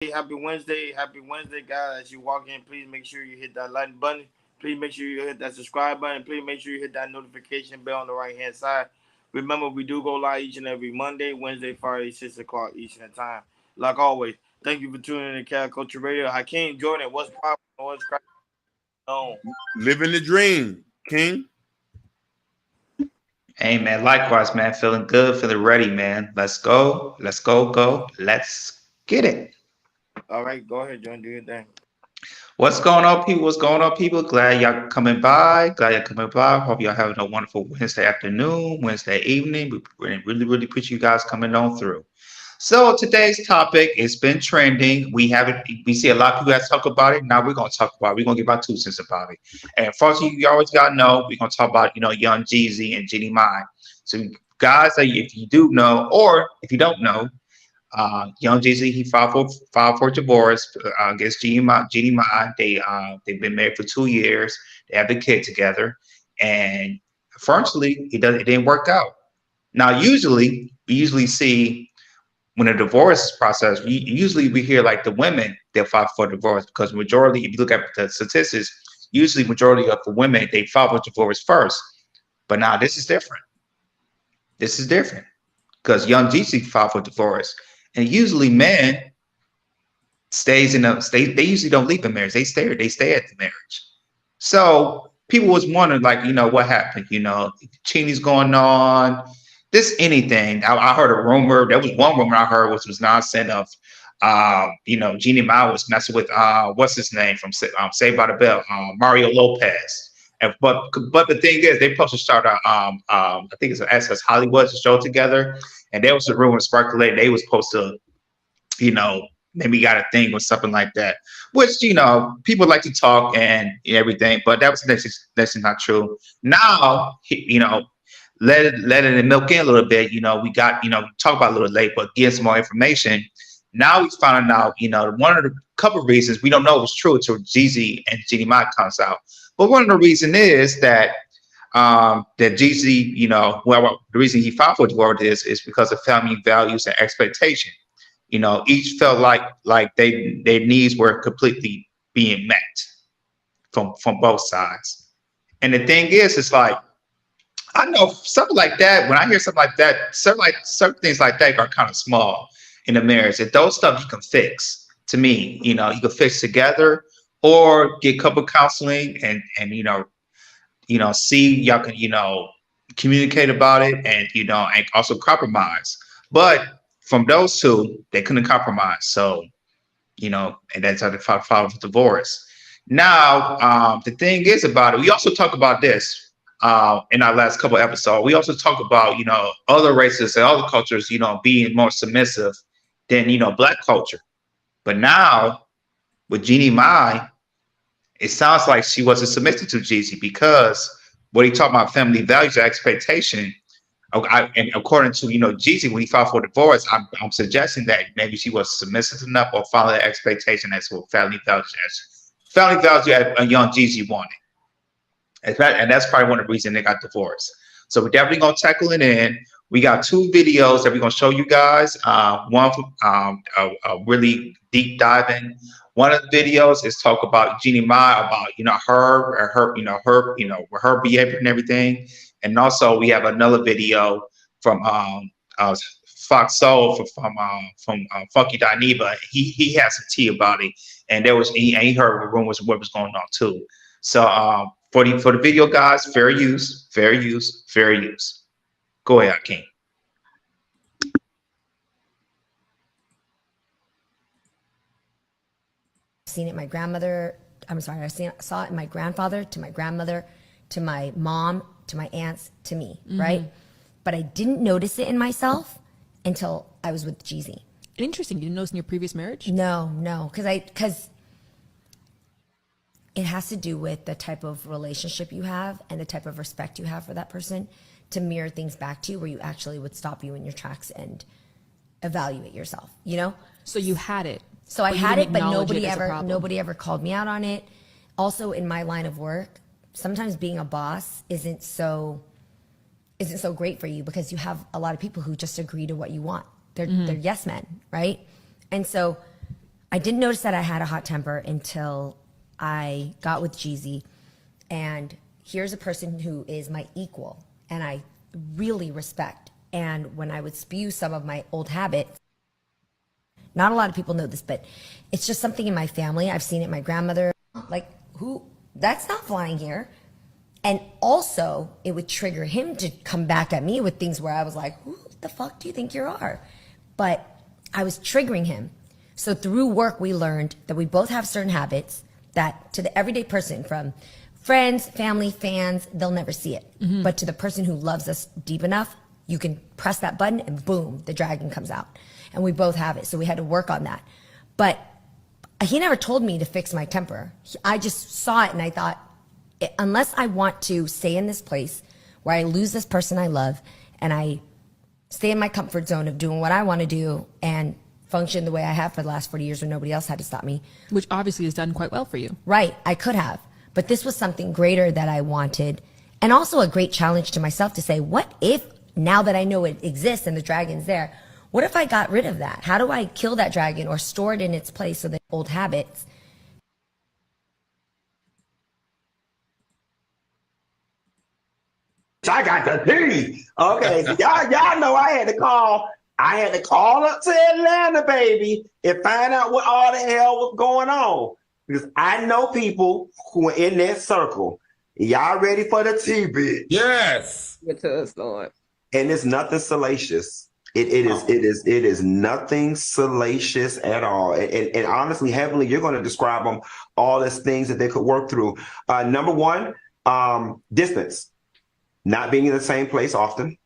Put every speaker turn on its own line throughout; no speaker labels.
Happy Wednesday, guys. As you walk in, please make sure you hit that like button. Please make sure you hit that subscribe button. Please make sure you hit that notification bell on the right hand side. Remember, we do go live each and every Monday, Wednesday, Friday, 6 o'clock Eastern time. Like always, thank you for tuning in to Cat Culture Radio. Hakeem Jordan, what's popping? What's cracking on?
Living the dream, King.
Hey man, likewise, man. Feeling good, feeling ready, man. Let's go. Let's go. Let's get it.
All right, go ahead, Jordan. Do your thing.
What's going on, people? What's going on, people? Glad y'all coming by. Glad y'all coming by. Hope y'all having a wonderful Wednesday afternoon, Wednesday evening. We really appreciate you guys coming on through. So today's topic, it's been trending. We see a lot of people that talk about it. Now we're gonna talk about it. We're gonna give our 2 cents about it. And first, you always gotta know, we're gonna talk about, young Jeezy and Jeannie Mai. So guys, if you do know, or if you don't know, young Jeezy, he filed for divorce against Jeannie Mai. They've been married for 2 years. They have a kid together, and unfortunately, it didn't work out. Now, we usually see when a divorce process, we hear like the women that file for divorce, because majority, if you look at the statistics, usually majority of the women, they file for divorce first. But now this is different. This is different because young Jeezy filed for divorce, and usually men stays in a state. They usually don't leave the marriage. They stay. They stay at the marriage. So people was wondering, like, what happened? Cheating's going on. This anything. I heard a rumor. There was one rumor I heard, which was nonsense of, Jeannie Mai was messing with what's his name from Saved by the Bell, Mario Lopez. But the thing is, they supposed to start I think it's an SS Hollywood show together, and there was a rumor circulating they was supposed to, maybe got a thing or something like that. Which people like to talk and everything, but that's not true. Now, let it milk in a little bit. We got talk about it a little late, but get some more information. Now we found out, one of the couple of reasons we don't know if it's true until Jeezy and Jeannie Mai comes out. But one of the reason is that that Jeezy, well, the reason he filed for divorce is because of family values and expectation. Each felt like their needs were completely being met from both sides. And the thing is, it's like, I know something like that. When I hear something like that, certain things like that are kind of small in a marriage. And those stuff you can fix. To me, you can fix together, or get couple counseling and see y'all can communicate about it, and also compromise. But from those two, they couldn't compromise. So and that's how they filed for divorce. Now, the thing is about it, we also talk about this in our last couple episodes. We also talk about other races and other cultures being more submissive than Black culture. But now with Jeannie Mai, it sounds like she wasn't submissive to Jeezy, because when he talked about family values and expectation, and according to Jeezy, when he filed for divorce, I'm suggesting that maybe she was submissive enough or following the expectation as what family values a young Jeezy wanted. And that's probably one of the reasons they got divorced. So we're definitely gonna tackle it in. We got 2 videos that we're gonna show you guys. One from a really deep diving. One of the videos is talk about Jeannie Mai, about her behavior and everything. And also we have another video from Fox Soul from Funky Dineva. He has some tea about it, and he heard rumors of what was going on too. So for the video, guys, fair use. Go ahead, King.
Seen it my grandmother. Saw it in my grandfather, to my grandmother, to my mom, to my aunts, to me, right? But I didn't notice it in myself until I was with Jeezy.
Interesting. You didn't notice in your previous marriage?
No, because it has to do with the type of relationship you have and the type of respect you have for that person, to mirror things back to you, where you actually would stop you in your tracks and evaluate yourself,
So you had it.
So I had it, but nobody ever called me out on it. Also, in my line of work, sometimes being a boss isn't so great for you, because you have a lot of people who just agree to what you want. They're yes men, right? And so I didn't notice that I had a hot temper until I got with Jeezy. And here's a person who is my equal and I really respect. And when I would spew some of my old habits, not a lot of people know this, but it's just something in my family. I've seen it, my grandmother, like, who, that's not flying here. And also, it would trigger him to come back at me with things where I was like, who the fuck do you think you are? But I was triggering him. So through work, we learned that we both have certain habits that to the everyday person, from friends, family, fans, they'll never see it. Mm-hmm. But to the person who loves us deep enough, you can press that button and boom, the dragon comes out. And we both have it. So we had to work on that. But he never told me to fix my temper. I just saw it and I thought, unless I want to stay in this place where I lose this person I love and I stay in my comfort zone of doing what I want to do and function the way I have for the last 40 years when nobody else had to stop me.
Which obviously has done quite well for you.
Right. I could have. But this was something greater that I wanted. And also a great challenge to myself to say, what if, now that I know it exists and the dragon's there, what if I got rid of that? How do I kill that dragon or store it in its place so that old habits?
I got the tea. Okay, so y'all know I had to call. I had to call up to Atlanta, baby, and find out what all the hell was going on. Because I know people who are in that circle. Y'all ready for the tea, bitch?
Yes.
With us, Lord.
And it's nothing salacious. It is nothing salacious at all. And honestly, Heavenly, you're going to describe them all as things that they could work through. Number one, distance. Not being in the same place often.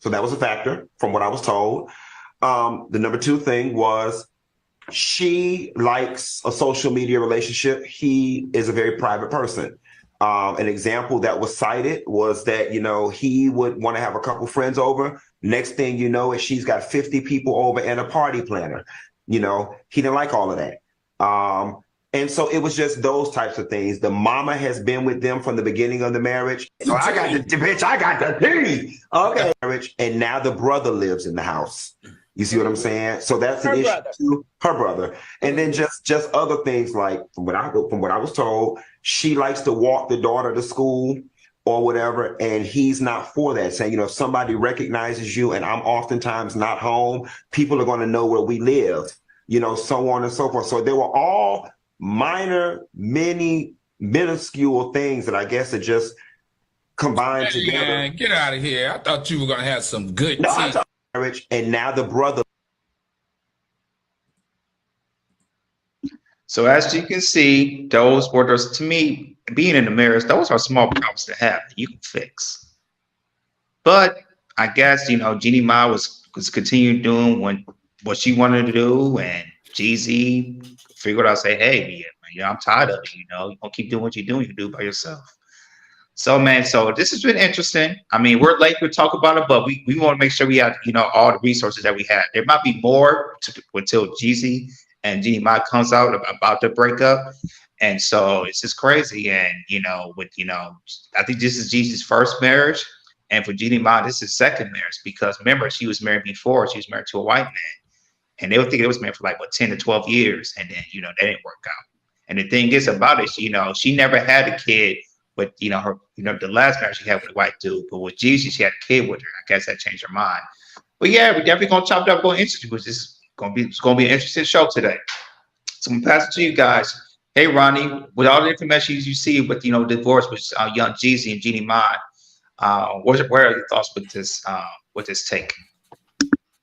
So that was a factor from what I was told. The number two thing was she likes a social media relationship. He is a very private person. An example that was cited was that, he would want to have a couple friends over. Next thing you know is she's got 50 people over and a party planner. He didn't like all of that. And so it was just those types of things. The mama has been with them from the beginning of the marriage. So I got the bitch, I got the tea. Okay. And now the brother lives in the house. You see what I'm saying? So that's an issue too. Her brother. And then just other things like from what I was told, she likes to walk the daughter to school or whatever, and he's not for that. Saying, if somebody recognizes you and I'm oftentimes not home, people are going to know where we live, so on and so forth. So they were all minor, minuscule things that I guess are just combined together.
Man, get out of here. I thought you were going to have some good tea.
Marriage, and now the brother.
So as you can see, those were those, to me, being in the marriage, those are small problems to have that you can fix. But I guess, Jeannie Mai was continuing doing what she wanted to do, and Jeezy figured out, say, hey, I'm tired of it, you don't keep doing what you're doing, you can do it by yourself. So, man, this has been interesting. I mean, we're late to talk about it, but we want to make sure we have, all the resources that we have. There might be more until Jeezy and Jeannie Mai comes out about the breakup. And so it's just crazy. And, I think this is Jeezy's first marriage. And for Jeannie Mai, this is second marriage because remember, she was married before. She was married to a white man. And they would think it was married for 10 to 12 years. And then, that didn't work out. And the thing is about it, she never had a kid. But the last marriage she had with a white dude, but with Jeezy, she had a kid with her. I guess that changed her mind. But yeah, we're definitely gonna chop it up, going into because this is gonna be an interesting show today. So I'm gonna pass it to you guys. Hey Ronnie, with all the information you see with divorce with young Jeezy and Jeannie Mai, where are your thoughts with this take?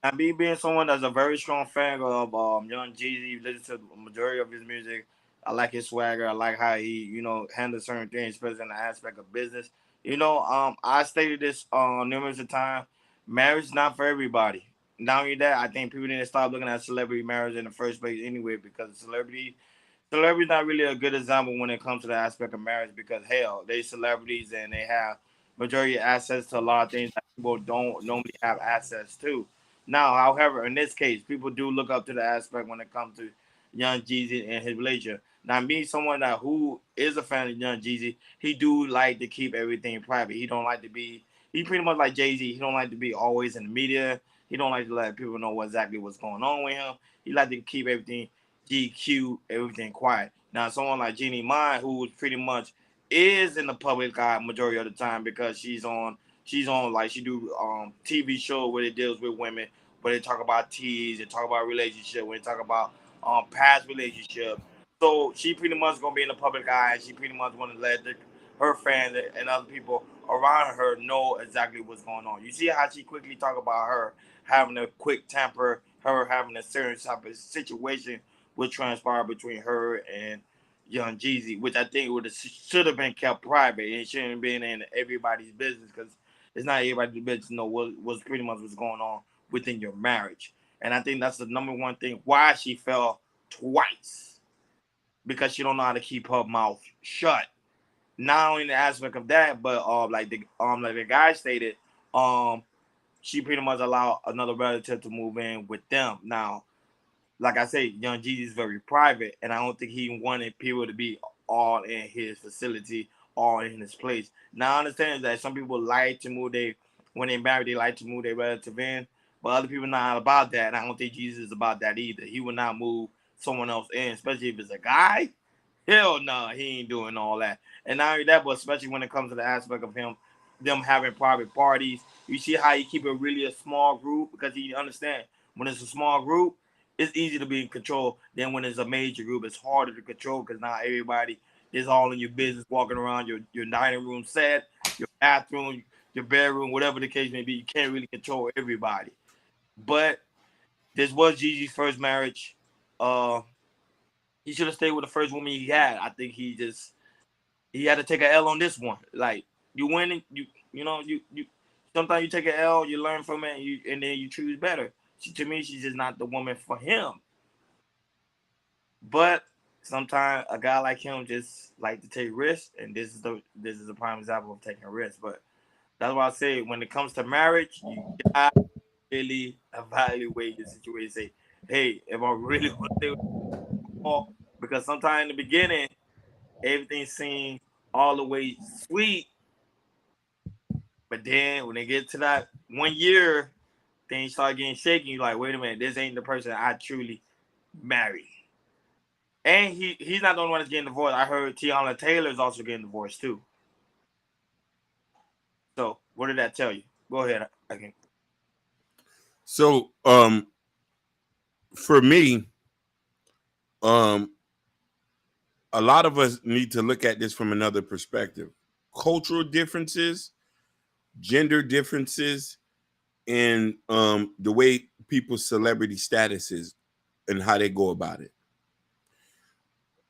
And me being someone that's a very strong fan of young Jeezy, listen to the majority of his music. I like his swagger. I like how he, handles certain things, especially in the aspect of business. I stated this numerous of times. Marriage is not for everybody. Not only that, I think people need to stop looking at celebrity marriage in the first place anyway, because celebrity not really a good example when it comes to the aspect of marriage, because hell, they celebrities and they have majority access to a lot of things that people don't normally have access to. Now, however, in this case, people do look up to the aspect when it comes to young Jeezy and his relationship. Now, me, someone who is a fan of young Jeezy, he do like to keep everything private. He don't like to be. He pretty much like Jay-Z. He don't like to be always in the media. He don't like to let people know exactly what's going on with him. He like to keep everything GQ, everything quiet. Now, someone like Jeannie Mai, who pretty much is in the public eye majority of the time because she's on like she do TV show where it deals with women, where they talk about teas, they talk about relationship, when they talk about past relationships. So she pretty much gonna be in the public eye, and she pretty much want to let her fans and other people around her know exactly what's going on. You see how she quickly talk about her having a quick temper, her having a certain type of situation would transpire between her and Young Jeezy, which I think should have been kept private. It shouldn't have been in everybody's business because it's not everybody's business to know what's pretty much what's going on within your marriage. And I think that's the number one thing why she fell twice, because she don't know how to keep her mouth shut. Not only the aspect of that, but like the guy stated, she pretty much allowed another relative to move in with them. Now, like I say, Young Jeezy is very private, and I don't think he wanted people to be all in his facility, all in his place. Now I understand that some people like to move when they married, they like to move their relative in, but other people not about that. And I don't think Jesus is about that either. He would not move someone else in, especially if it's a guy. Hell no, he ain't doing all that. And not only that, but especially when it comes to the aspect of them having private parties. You see how he keep it really a small group because he understand when it's a small group, it's easy to be in control. Then when it's a major group, it's harder to control because now everybody is all in your business, walking around your dining room set, your bathroom, your bedroom, whatever the case may be. You can't really control everybody. But this was Gigi's first marriage. He should have stayed with the first woman he had. I think he had to take an L on this one. Like you win, you sometimes you take an L, you learn from it, and then you choose better. To me, she's just not the woman for him. But sometimes a guy like him just like to take risks, and this is a prime example of taking risks. But that's why I say when it comes to marriage, you gotta really evaluate your situation. Say, hey, if I really want to stay with Paul, because sometimes in the beginning everything seems all the way sweet, but then when they get to that 1 year, things start getting shaky. You're like, wait a minute, this ain't the person I truly married. And he's not the only one that's getting divorced. I heard Tiana Taylor is also getting divorced too. So what did that tell you? Go ahead. Okay.
So for me, a lot of us need to look at this from another perspective. Cultural differences, gender differences, and the way people's celebrity statuses and how they go about it.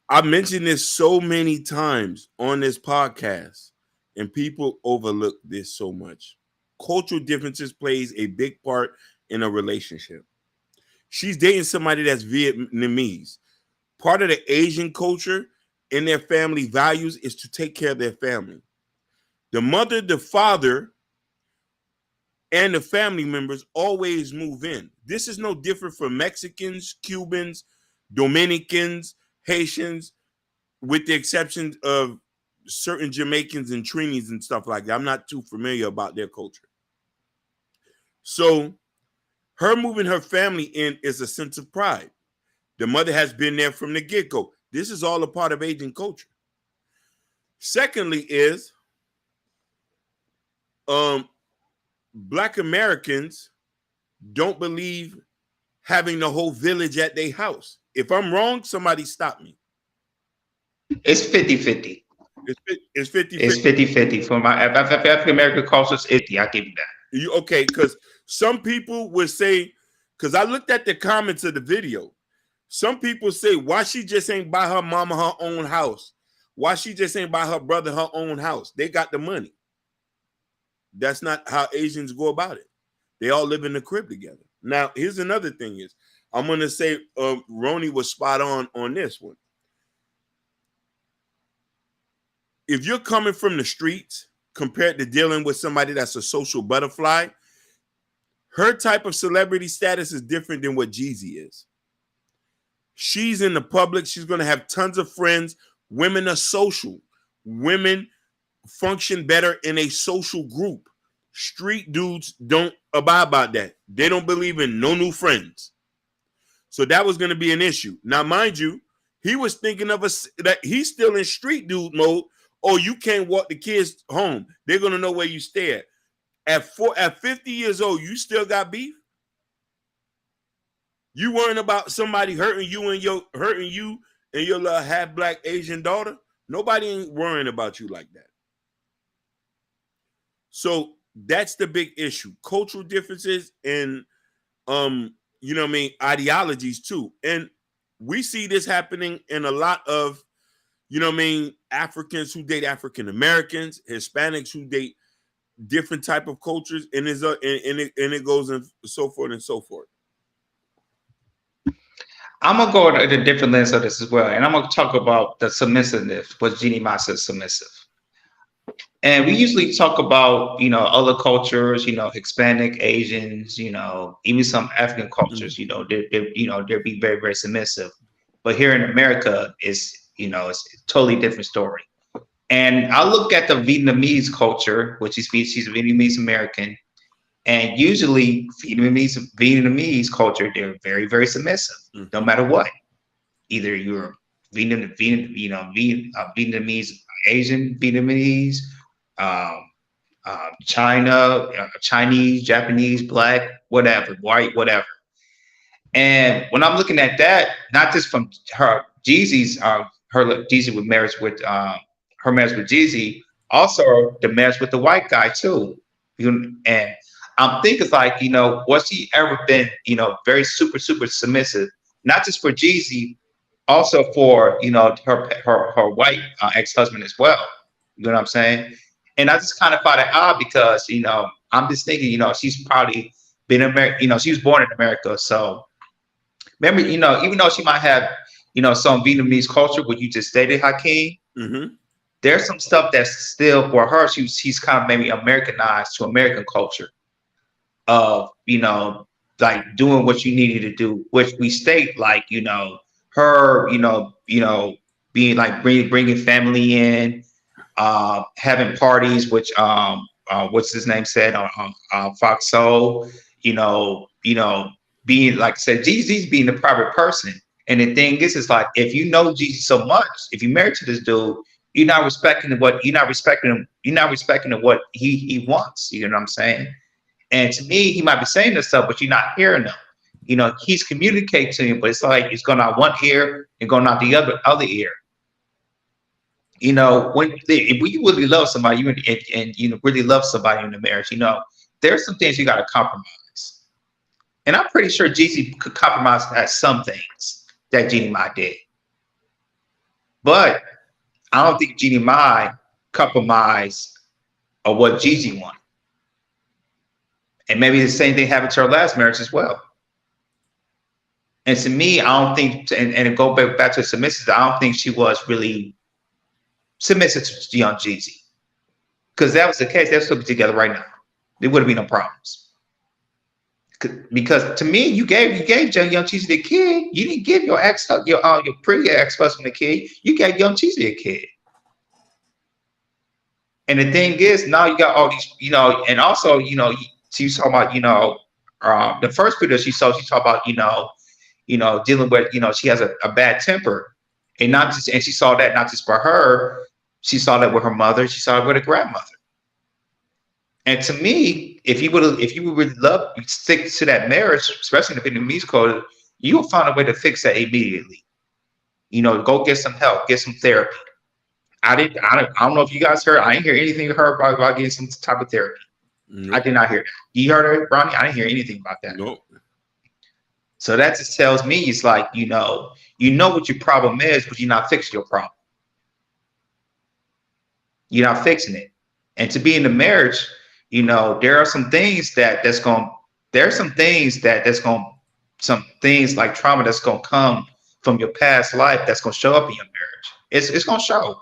I mentioned this so many times on this podcast, and people overlook this so much. Cultural differences plays a big part in a relationship. She's dating somebody that's Vietnamese. Part of the Asian culture in their family values is to take care of their family. The mother, the father, and the family members always move in. This is no different for Mexicans, Cubans, Dominicans, Haitians, with the exception of certain Jamaicans and Trinis and stuff like that. I'm not too familiar about their culture. So her moving her family in is a sense of pride. The mother has been there from the get-go. This is all a part of Asian culture. Secondly is Black Americans don't believe having the whole village at their house. If I'm wrong, somebody stop me.
It's 50-50.
It's 50-50.
It's 50-50. For my African American cultures, it's 50. I give you that.
Okay, because some people would say, because I looked at the comments of the video, some people say, why she just ain't buy her mama her own house? Why she just ain't buy her brother her own house? They got the money. That's not how Asians go about it. They all live in the crib together. Now, here's another thing is, I'm going to say Roni was spot on this one. If you're coming from the streets compared to dealing with somebody that's a social butterfly, her type of celebrity status is different than what Jeezy is. She's in the public. She's going to have tons of friends. Women are social. Women function better in a social group. Street dudes don't abide by that. They don't believe in no new friends. So that was going to be an issue. Now, mind you, he was thinking of that he's still in street dude mode. Oh, you can't walk the kids home. They're going to know where you stay at. At 50 years old, you still got beef? You worrying about somebody hurting you and your little half black Asian daughter? Nobody ain't worrying about you like that. So that's the big issue. Cultural differences and ideologies too. And we see this happening in a lot of, Africans who date African Americans, Hispanics who date different type of cultures, and it goes and so forth and so forth.
I'm gonna go at a different lens of this as well, and I'm gonna talk about the submissiveness. What Jeannie Mai says, submissive. And we usually talk about, other cultures, Hispanic, Asians, even some African cultures, they'll be very, very submissive. But here in America, it's a totally different story. And I look at the Vietnamese culture, which is she's a Vietnamese American, and usually Vietnamese culture, they're very, very submissive, no matter what. Either you're Vietnamese, Asian Vietnamese, China, Chinese, Japanese, black, whatever, white, whatever. And when I'm looking at that, not just from Jeezy's, Jeezy with marriage with her marriage with Jeezy, also the marriage with the white guy too. And I'm thinking like, was she ever been, very super, super submissive, not just for Jeezy, also for, her white ex-husband as well. You know what I'm saying? And I just kind of find it odd because, I'm just thinking, she's probably been American, she was born in America. So remember, even though she might have, some Vietnamese culture, what you just stated, Hakeem, there's some stuff that's still for her. She's kind of maybe Americanized to American culture of, like doing what you needed to do, which we state like, her, being like bringing family in, having parties, which what's his name said on Fox Soul, being like I said, Jeezy's being a private person. And the thing is like if you know Jeezy so much, if you're married to this dude, you're not respecting what he wants. You know what I'm saying? And to me, he might be saying this stuff, but you're not hearing him. He's communicating to you, but it's like it's going out one ear and going out the other ear. When you really love somebody, and really love somebody in the marriage, there's some things you got to compromise. And I'm pretty sure Jeezy could compromise at some things that Jeannie Mai did. But I don't think Jeannie Mai compromised of what Jeezy wanted. And maybe the same thing happened to her last marriage as well. And to me, I don't think, and go back to submissive, I don't think she was really submissive to young Jeezy. Because that was the case, they're still together right now. There would have been no problems. Because to me, you gave young Jeezy the kid. You didn't give your pretty ex-husband a kid. You gave young Jeezy a kid. And the thing is, now you got all these, and also, she's talking about, the first video she talked about, dealing with, she has a bad temper, and she saw that not just for her, she saw that with her mother, she saw it with her grandmother. And to me, if you would really love, stick to that marriage, especially in the Vietnamese culture, you will find a way to fix that immediately. Go get some help, get some therapy. I don't know if you guys heard. I didn't hear anything about getting some type of therapy. Nope. I did not hear that. You heard it, Ronnie? I didn't hear anything about that.
Nope.
So that just tells me it's like, you know what your problem is, but you're not fixing your problem. You're not fixing it. And to be in the marriage, there are some things some things like trauma that's going to come from your past life that's going to show up in your marriage. It's going to show.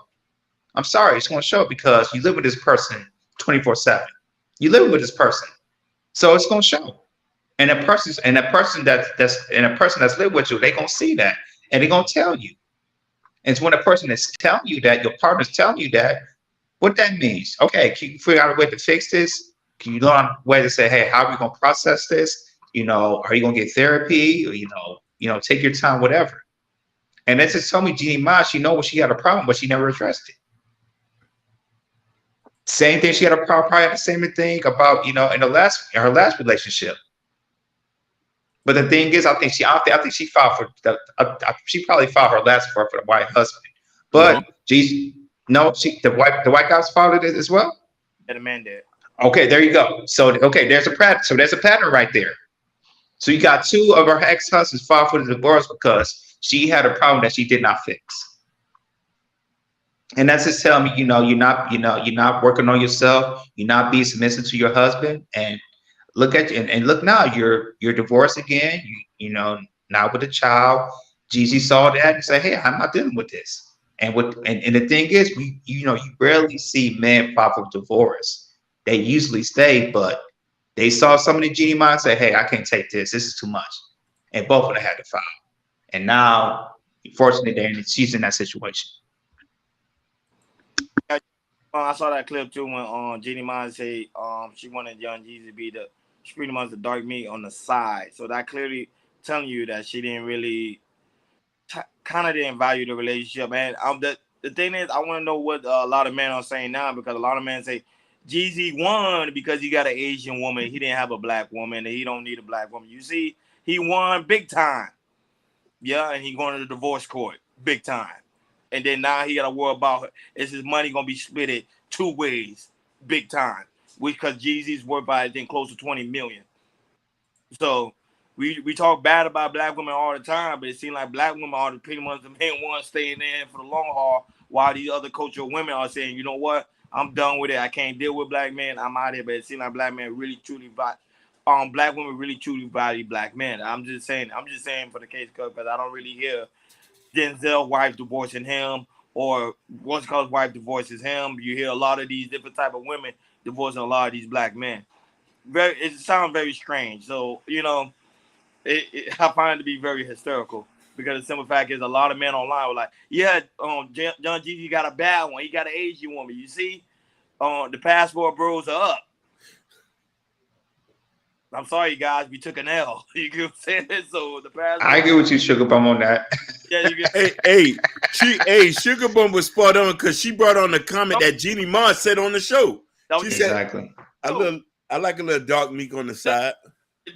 I'm sorry, it's going to show because you live with this person 24/7. You live with this person, so it's going to show. And a person that's lived with you, they're going to see that, and they're going to tell you. And it's when a person is telling you that, your partner's telling you that, what that means. Okay, can you figure out a way to fix this? Can you learn a way to say, hey, how are we going to process this? Are you going to get therapy? Or, take your time, whatever. And that's just told me Jeannie Mai, she know she had a problem, but she never addressed it. Same thing, she had a problem, probably had the same thing about, in her last relationship. But the thing is, I think she filed for she probably filed her last for the white husband. But no, the white guys filed it as well.
Yeah, the man did.
Okay, there you go. So there's a pattern. So there's a pattern right there. So you got two of her ex-husbands filed for the divorce because she had a problem that she did not fix. And that's just telling me, you're not working on yourself. You're not being submissive to your husband. And look at you, and look now, you're divorced again. Now with a child. Jeezy saw that and said, "Hey, I'm not dealing with this." And the thing is, you rarely see men file for divorce. They usually stay, but they saw somebody Jeannie Mai and say, "Hey, I can't take this. This is too much," and both of them had to file. And now, fortunately, she's in that situation.
I saw that clip too when Jeannie Mai said she wanted Young Jeezy to be pretty much the dark meat on the side. So that clearly telling you that she didn't really kind of didn't value the relationship. And the thing is, I want to know what a lot of men are saying now, because a lot of men say Jeezy won because he got an Asian woman. He didn't have a black woman, and he don't need a black woman. You see, he won big time. Yeah, and he going to the divorce court big time. And then now he got to worry about is his money going to be split it two ways big time, which because Jeezy's worth by I think close to 20 million. So we talk bad about black women all the time, but it seems like black women are pretty much the main ones staying in for the long haul, while these other cultural women are saying, you know what, I'm done with it. I can't deal with black men. I'm out here. But it seems like black men really truly black women really truly value black men. I'm just saying for the case because I don't really hear Denzel's wife divorcing him, or what's called wife divorces him. You hear a lot of these different type of women divorcing a lot of these black men. It sounds very strange. So I find it to be very hysterical, because the simple fact is a lot of men online were like, yeah, John Jeezy got a bad one. He got an Asian woman. You see, the passport bros are up. I'm sorry, guys, we took an L. You get what I'm saying? So the passport.
I get what you, Sugar Bum, on that.
Yeah, you get.
Sugar Bum was spot on because she brought on the comment that Jeannie Mai said on the show. She
exactly.
said, I like a little dark meat on the side.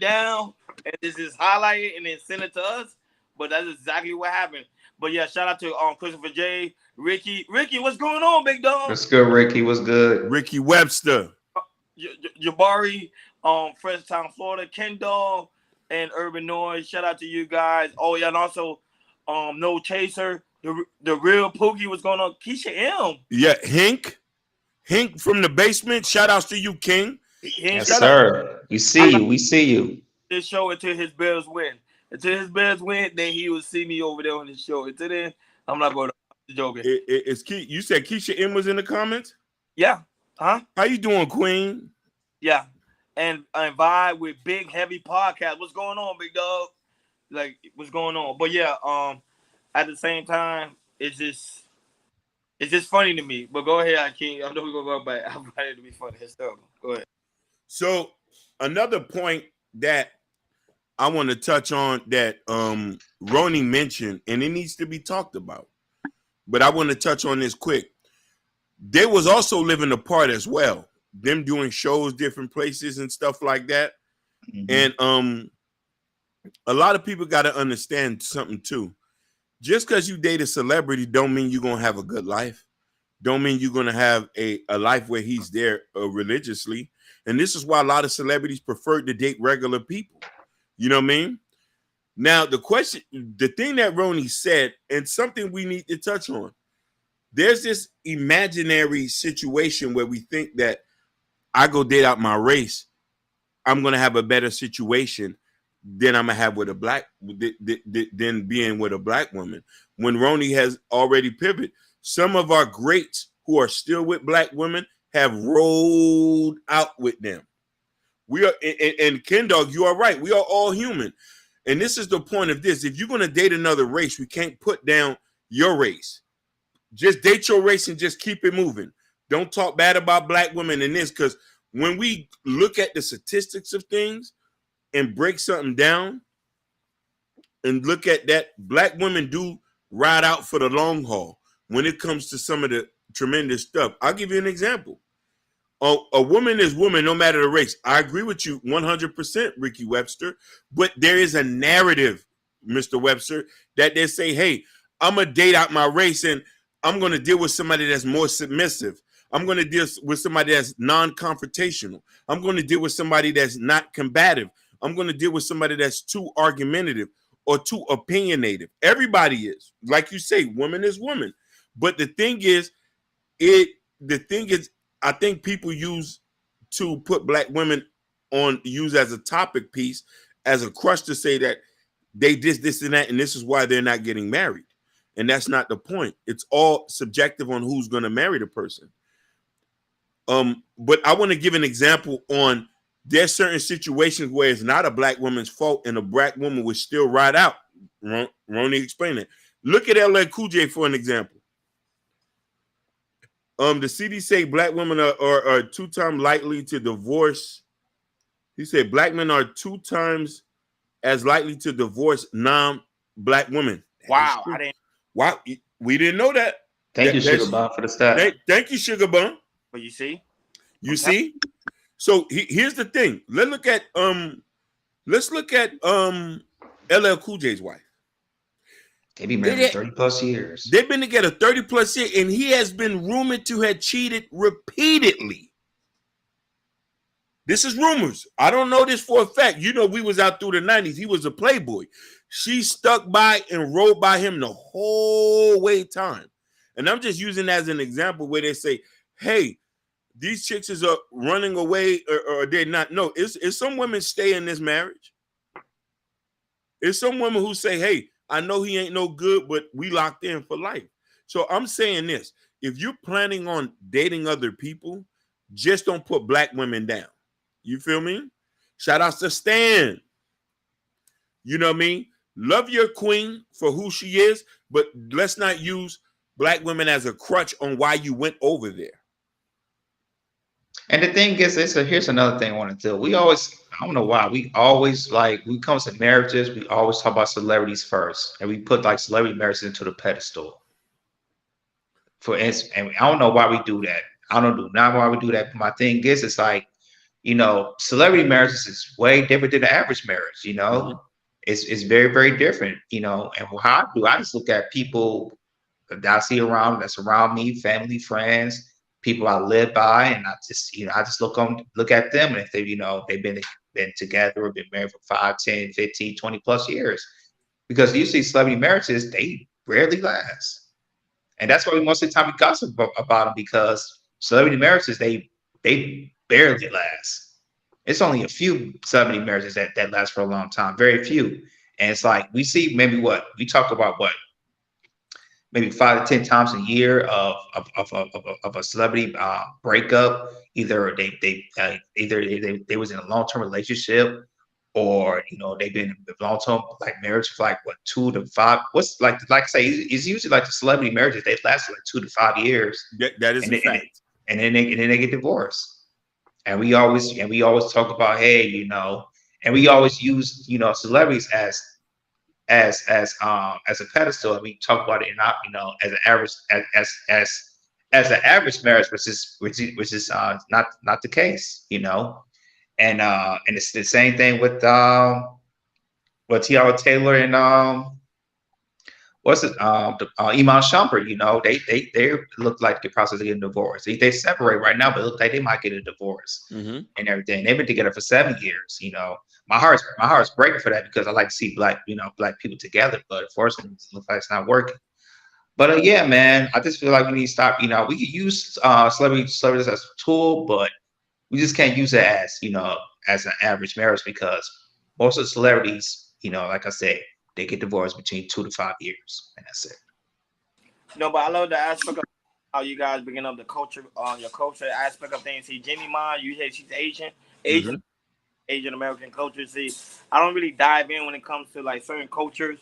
Down, and this is highlighted and then send it to us. But that's exactly what happened. But yeah, shout out to Christopher J, Ricky, what's going on, big dog?
What's good, Ricky? What's good?
Ricky Webster,
Jabari, Frenchtown, Florida, Kendall, and Urban Noise. Shout out to you guys. Oh yeah, and also No Chaser, the real Pookie. What's going on? Keisha M.
Yeah, Hink from the basement. Shout outs to you, King.
Yes, sir. We see you.
This show until his Bears win. Then he will see me over there on the show. Until then, I'm not going to joking.
It's Key. You said Keisha M was in the comments?
Yeah. Huh?
How you doing, Queen?
Yeah. And vibe with Big Heavy Podcast. What's going on, big dog? Like, what's going on? But yeah, at the same time, it's just funny to me. But go ahead, King. I know we're gonna go back. I'm ready to be funny. Hysterical. Go ahead.
So another point that I want to touch on that Roni mentioned, and it needs to be talked about, but I want to touch on this quick. They was also living apart as well. Them doing shows different places and stuff like that. Mm-hmm. And a lot of people got to understand something too. Just because you date a celebrity don't mean you're gonna have a good life. Don't mean you're gonna have a life where he's there religiously. And this is why a lot of celebrities prefer to date regular people. You know what I mean? Now, the thing that Roni said, and something we need to touch on, there's this imaginary situation where we think that I go date out my race, I'm going to have a better situation than I'm going to have with a black, than being with a black woman. When Roni has already pivoted, some of our greats who are still with black women have rolled out with them. We are, and Ken Dog, you are right. We are all human. And this is the point of this. If you're going to date another race, we can't put down your race. Just date your race and just keep it moving. Don't talk bad about black women in this, because when we look at the statistics of things and break something down, and look at that, black women do ride out for the long haul when it comes to some of the tremendous stuff. I'll give you an example. A woman is woman no matter the race. I agree with you 100%, Ricky Webster, but there is a narrative, Mr. Webster, that they say, hey, I'm going to date out my race and I'm going to deal with somebody that's more submissive. I'm going to deal with somebody that's non-confrontational. I'm going to deal with somebody that's not combative. I'm going to deal with somebody that's too argumentative or too opinionative. Everybody is. Like you say, woman is woman. But the thing is, I think people use to put black women on, use as a topic piece, as a crush to say that they this, and that, and this is why they're not getting married. And that's not the point. It's all subjective on who's going to marry the person. But I want to give an example on there's certain situations where it's not a black woman's fault and a black woman would still ride out. Ronnie explained it. Look at LL Cool J for an example. The CD say black women are 2 times likely to divorce. He said black men are 2 times as likely to divorce non-black women.
Wow, I didn't.
Wow, we didn't know that.
Thank you, Sugar Bun, for the stat.
Thank you, Sugar Bun.
But you see,
see. So here's the thing. Let's look at LL Cool J's wife.
They be married 30 plus years.
They've been together 30 plus years, and he has been rumored to have cheated repeatedly. This is rumors. I don't know this for a fact. You know, we was out through the 90s. He was a playboy. She stuck by and rode by him the whole way time. And I'm just using that as an example where they say, hey, these chicks are running away or they're not. No, it's some women stay in this marriage. It's some women who say, hey, I know he ain't no good, but we locked in for life. So I'm saying this. If you're planning on dating other people, just don't put black women down. You feel me? Shout out to Stan. You know what I mean? Love your queen for who she is, but let's not use black women as a crutch on why you went over there.
And the thing is, here's another thing I want to do. I don't know why, we always, like, when it comes to marriages, we always talk about celebrities first. And we put, like, celebrity marriages into the pedestal. For instance, and I don't know why we do that. I don't know not why we do that. But my thing is, it's like, you know, celebrity marriages is way different than the average marriage, you know? Mm-hmm. It's very, very different, you know? And how I just look at people that I see around, that's around me, family, friends, people I live by, and I just look at them, and if they, you know, they've been together or been married for 5, 10, 15, 20 plus years. Because usually celebrity marriages, they rarely last. And that's why most of the time we gossip about them, because celebrity marriages, they barely last. It's only a few celebrity marriages that last for a long time, very few. And it's like, we see we talk about maybe 5 to 10 times a year of a celebrity breakup. Either they was in a long-term relationship, or, you know, they've been in long-term, like, marriage for like 2 to 5. What's like I say, it's usually like the celebrity marriages, they last like 2 to 5 years.
That is a fact.
And then they get divorced. And we always talk about, hey, you know, and we always use, you know, celebrities as a pedestal, and we talk about it not, you know, as an average as an average marriage, which is not the case, you know. And it's the same thing with Tiara Taylor and Iman Shumpert. You know, they look like they're processing getting divorced. They separate right now, but it looks like they might get a divorce. Mm-hmm. And everything. They've been together for 7 years. You know, my heart's breaking for that, because I like to see black people together, but unfortunately, it looks like it's not working. But yeah, man, I just feel like we need to stop. You know, we could use celebrities as a tool, but we just can't use it as, you know, as an average marriage, because most of the celebrities, you know, like I said, they get divorced between 2 to 5 years, and that's it.
No, but I love the aspect of how you guys bringing up the culture, your culture aspect of things. See, Jeannie Mai, you say she's Asian, mm-hmm. Asian American culture. See, I don't really dive in when it comes to like certain cultures,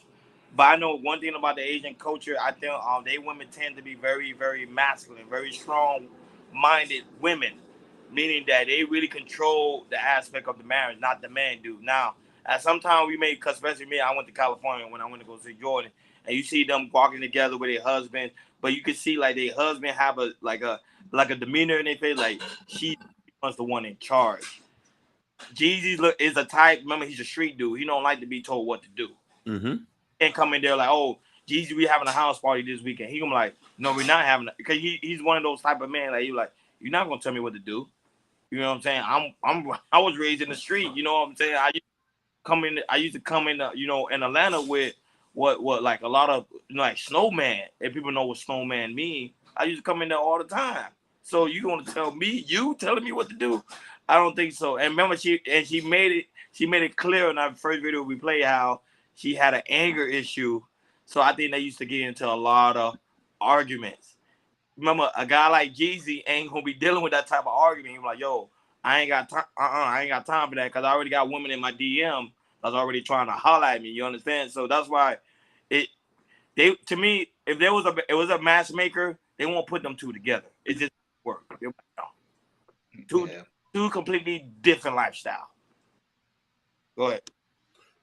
but I know one thing about the Asian culture. I think they women tend to be very, very masculine, very strong-minded women, meaning that they really control the aspect of the marriage, not the man do. Now, At some time we made, cause especially me, I went to California when I went to go see Jordan, and you see them walking together with their husband, but you can see like their husband have a demeanor in their face, like she was the one in charge. Jeezy is a type. Remember, he's a street dude. He don't like to be told what to do.
Mm-hmm.
And come in there like, oh, Jeezy, we having a house party this weekend. He gonna be like, no, we're not having it, because he's one of those type of men like you're not gonna tell me what to do. You know what I'm saying? I was raised in the street. You know what I'm saying? I used to come in, in Atlanta with what like a lot of like snowman. If people know what snowman mean, I used to come in there all the time. So you gonna tell me, you telling me what to do? I don't think so. And remember, she made it clear in our first video we played how she had an anger issue. So I think they used to get into a lot of arguments. Remember, a guy like Jeezy ain't gonna be dealing with that type of argument. He's like, yo, I ain't got time. I ain't got time for that, because I already got women in my DM that's already trying to holler at me. You understand? So that's why to me, if it was a matchmaker, they won't put them two together. It just work. Two completely different lifestyle. Go ahead.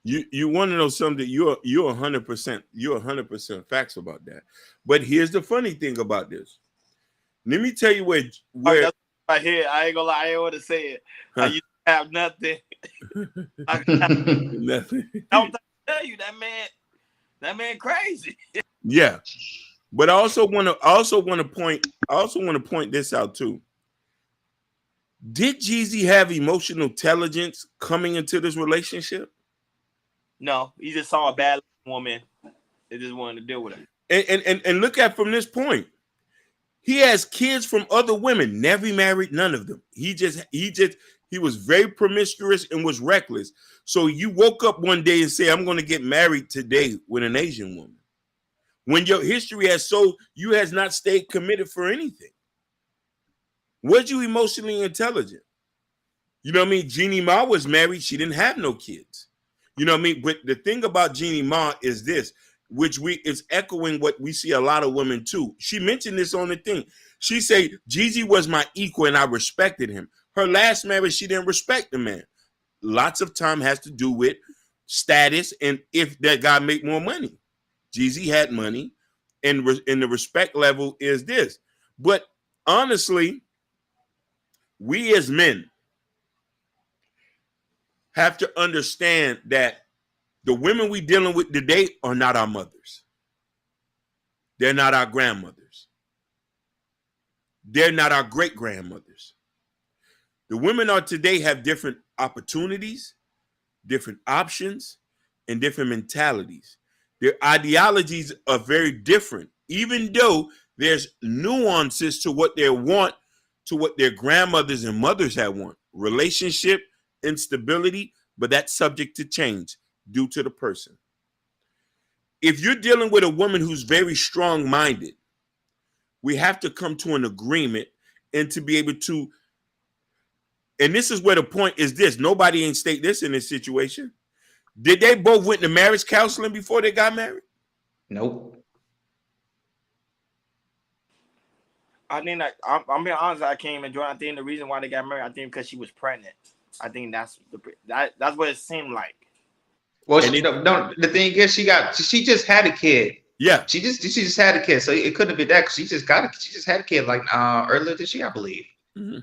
You want to know something? You're 100% facts about that. But here's the funny thing about this. Let me tell you where
right here. I ain't gonna lie. I ain't want to say it. I used to have nothing.
Nothing.
I'm tell you that man crazy.
Yeah, but I also want to point this out too. Did Jeezy have emotional intelligence coming into this relationship?
No, he just saw a bad woman. They just wanted to deal with it.
And look at from this point, he has kids from other women. Never married none of them. He was very promiscuous and was reckless. So you woke up one day and say, I'm going to get married today with an Asian woman, when your history you has not stayed committed for anything. Was you emotionally intelligent? You know what I mean? Jeannie Mai was married. She didn't have no kids. You know what I mean? But the thing about Jeannie Mai is this, which is echoing what we see a lot of women too. She mentioned this on the thing. She said, Jeezy was my equal and I respected him. Her last marriage, she didn't respect the man. Lots of time has to do with status and if that guy make more money. Jeezy had money, and the respect level is this. But honestly, we as men have to understand that the women we dealing with today are not our mothers. They're not our grandmothers. They're not our great grandmothers. The women are today have different opportunities, different options, and different mentalities. Their ideologies are very different, even though there's nuances to what they want, to what their grandmothers and mothers had want. Relationship, instability, but that's subject to change due to the person. If you're dealing with a woman who's very strong-minded, we have to come to an agreement and to be able to, and this is where the point is this, nobody ain't state this in this situation. Did they both went to marriage counseling before they got married?
Nope.
I think that I'm being honest. I can't enjoy. I think the reason why they got married, I think because she was pregnant. I think that's what it seemed like.
Well, the thing is, she just had a kid.
Yeah,
she just had a kid, so it couldn't have been that because she just had a kid like earlier this year, I believe.
Mm-hmm.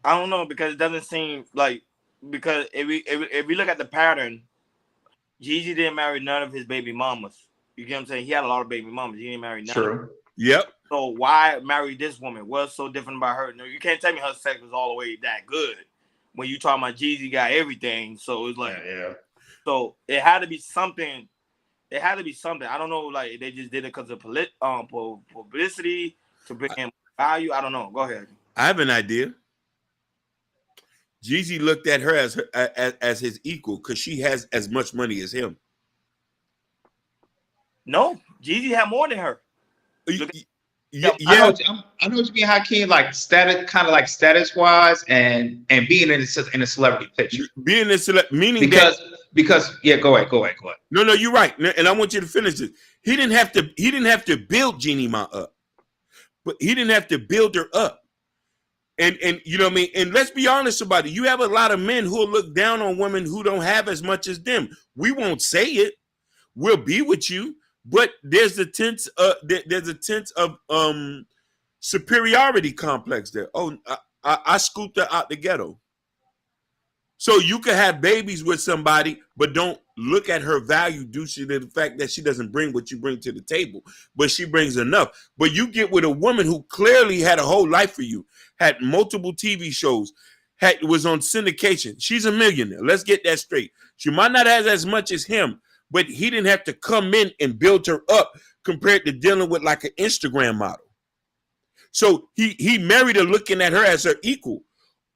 I don't know, because it doesn't seem like, because if we look at the pattern, Jeezy didn't marry none of his baby mamas. You get what I'm saying? He had a lot of baby mamas. He didn't marry none.
True.
Yep.
So why marry this woman? What's so different about her? No, you can't tell me her sex was all the way that good when you talking about Jeezy got everything. So it's like,
yeah.
So it had to be something. It had to be something. I don't know. Like they just did it because of publicity to bring in value. I don't know. Go ahead.
I have an idea. Jeezy looked at her as his equal because she has as much money as him.
No, Jeezy had more than her.
Yeah, I know what you mean, Hakeem. Like status, kind of like status wise, and being in a celebrity picture.
Being a meaning
because yeah, go ahead.
No, you're right, and I want you to finish it. He didn't have to build Jeannie Mai up, but he didn't have to build her up. And you know what I mean? And let's be honest about it. You have a lot of men who look down on women who don't have as much as them. We won't say it. We'll be with you, but there's a tense of superiority complex there. Oh, I scooped her out the ghetto. So you could have babies with somebody, but don't look at her value due to the fact that she doesn't bring what you bring to the table, but she brings enough. But you get with a woman who clearly had a whole life for you, had multiple TV shows, was on syndication. She's a millionaire. Let's get that straight. She might not have as much as him, but he didn't have to come in and build her up compared to dealing with like an Instagram model. So he married her looking at her as her equal.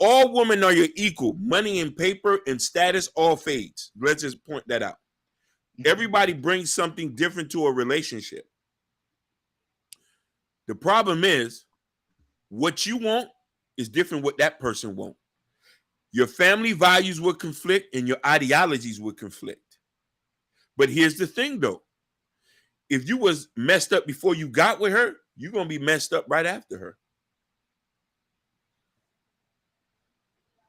All women are your equal. Money and paper and status all fades. Let's just point that out. Everybody brings something different to a relationship. The problem is what you want is different what that person wants. Your family values will conflict and your ideologies will conflict. But here's the thing though. If you was messed up before you got with her, you're going to be messed up right after her.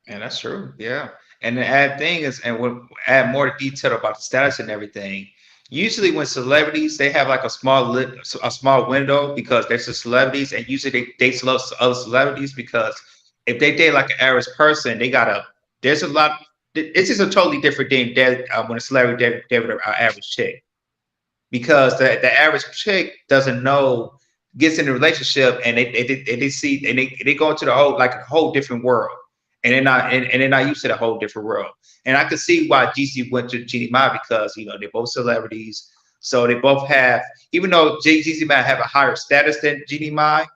And that's true. Yeah. And the add thing is, and we'll add more detail about the status and everything. Usually, when celebrities, they have like a small window because they're just celebrities, and usually they date other celebrities because if they date like an average person, they gotta. There's a lot. It's just a totally different thing when a celebrity date with an average chick because the average chick doesn't know, gets in a relationship and they see and they go into the whole like a whole different world. And they're not used to the whole different world. And I can see why Jeezy went to Jeannie Mai because they're both celebrities. So they both have, even though Jeezy might have a higher status than Jeannie Mai,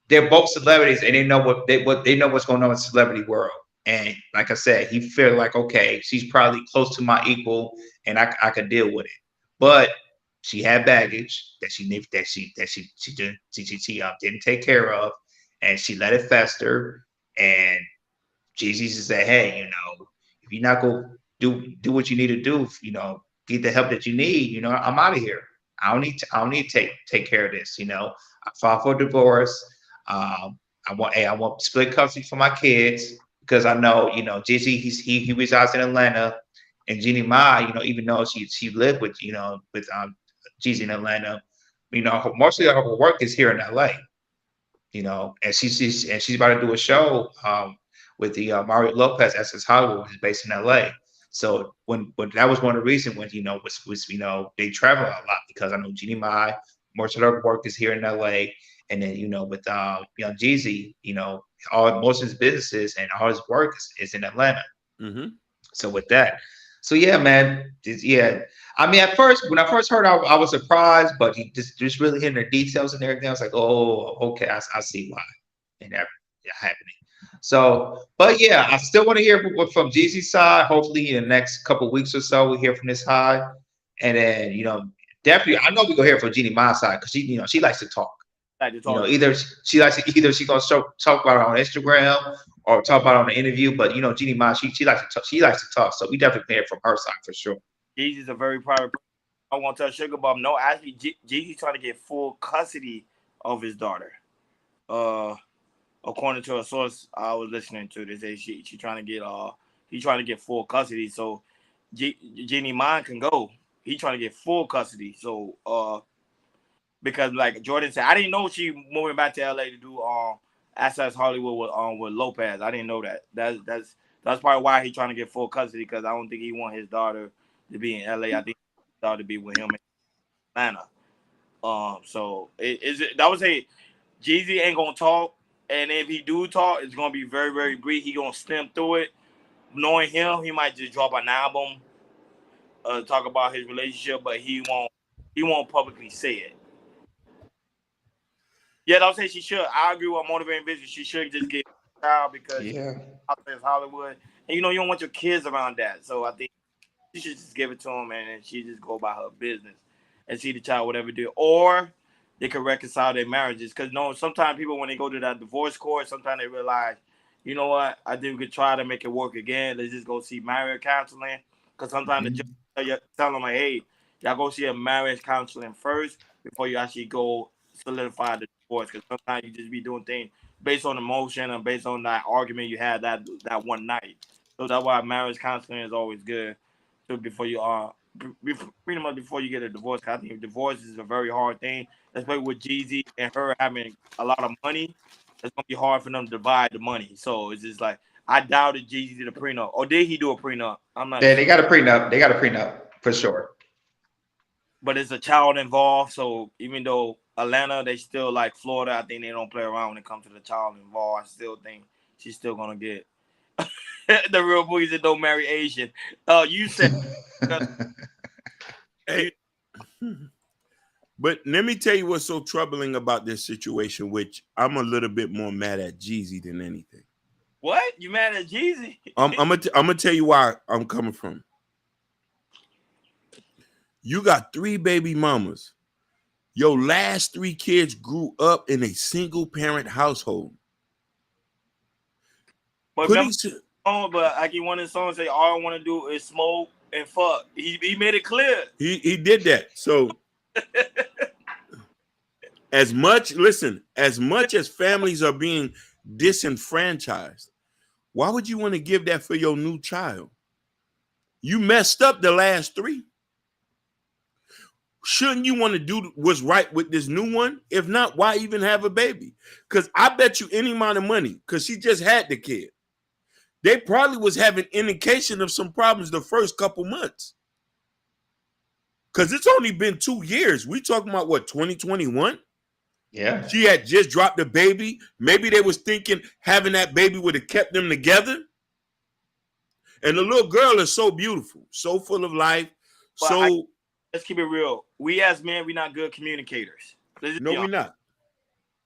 they're both celebrities and they know they know what's going on in the celebrity world. And like I said, he felt like, okay, she's probably close to my equal and I could deal with it. But she had baggage that she didn't take care of, and she let it fester. And Jeezy said, "Hey, if you're not gonna do what you need to do, get the help that you need. I'm out of here. I don't need to take care of this. I filed for divorce. I want split custody for my kids because I know, Jeezy, he resides in Atlanta, and Jeannie Mai, even though she lived with Jeezy in Atlanta, mostly her work is here in LA. And she's about to do a show with the Mario Lopez Essence Hollywood, who's based in LA. So when that was one of the reasons when they travel a lot because I know Jeannie Mai, most of her work is here in LA, and then with Jeezy, most of his businesses and all his work is in Atlanta.
Mm-hmm.
So with that, so yeah, man, yeah. I mean, when I first heard, I was surprised, but he just really hitting the details and everything. I was like, oh, okay, I see why, and that happening. So, but yeah, I still want to hear from Jeezy's side. Hopefully, in the next couple of weeks or so, we hear from this high, and then definitely, I know we gonna hear from Jeannie Mai's side because she likes to talk. Either she gonna talk about it on Instagram or talk about it on the interview. But Jeannie Mai, she likes to talk. She likes to talk. So we definitely hear from her side for sure.
Jeezy's a very private person. I won't tell Sugar Bob. No, actually, Jeezy's trying to get full custody of his daughter. According to a source I was listening to, they say she trying to get he's trying to get full custody. So Jeannie Mai can go. He trying to get full custody. So because like Jordan said, I didn't know she moving back to LA to do Access Hollywood with Lopez. I didn't know that. That's probably why he's trying to get full custody because I don't think he want his daughter to be in LA. I think his daughter to be with him in Atlanta. So I would say Jeezy ain't gonna talk, and if he do talk, it's gonna be very, very brief. He gonna stem through it. Knowing him, he might just drop an album, talk about his relationship, but he won't publicly say it. Yeah, I'll say she should. I agree with Motivating Business. She should just get a child because it's Hollywood, and you don't want your kids around that. So I think she should just give it to him, and she just go about her business and see the child whatever do, or they can reconcile their marriages. Because sometimes people when they go to that divorce court, sometimes they realize, you know what, I think we could try to make it work again. Let's just go see marriage counseling. Because sometimes the judge tell them like, hey, y'all go see a marriage counseling first before you actually go solidify the divorce. Because sometimes you just be doing things based on emotion and based on that argument you had that one night. So that's why marriage counseling is always good. So before you pretty much before you get a divorce, 'cause I think divorce is a very hard thing. Especially with Jeezy and her having a lot of money, it's gonna be hard for them to divide the money. So it's just like I doubted Jeezy did a prenup, or did he do a prenup? I'm not
Yeah,
sure.
they got a prenup. They got a prenup for sure.
But it's a child involved. So even though Atlanta, they still like Florida, I think they don't play around when it comes to the child involved. I still think she's still gonna get the real boys that don't marry Asian. You said,
Hey, but let me tell you what's so troubling about this situation, which I'm a little bit more mad at Jeezy than anything.
what? You mad at Jeezy?
I'm gonna tell you why I'm coming from. You got 3 baby mamas. Your last 3 kids grew up in a single parent household.
But
Putting
remember, but like he one of his songs say, all I want to do is smoke and fuck. He made it clear.
he did that. So as much as families are being disenfranchised, why would you want to give that for your new child? You messed up the last 3. Shouldn't you want to do what's right with this new one? If not, why even have a baby? Because I bet you any amount of money, because she just had the kid, they probably was having indication of some problems the first couple months. Because it's only been 2 years. We talking about what, 2021?
Yeah.
She had just dropped a baby. Maybe they was thinking having that baby would have kept them together. And the little girl is so beautiful, so full of life.
But let's keep it real. We as men, we're not good communicators.
No, we're not.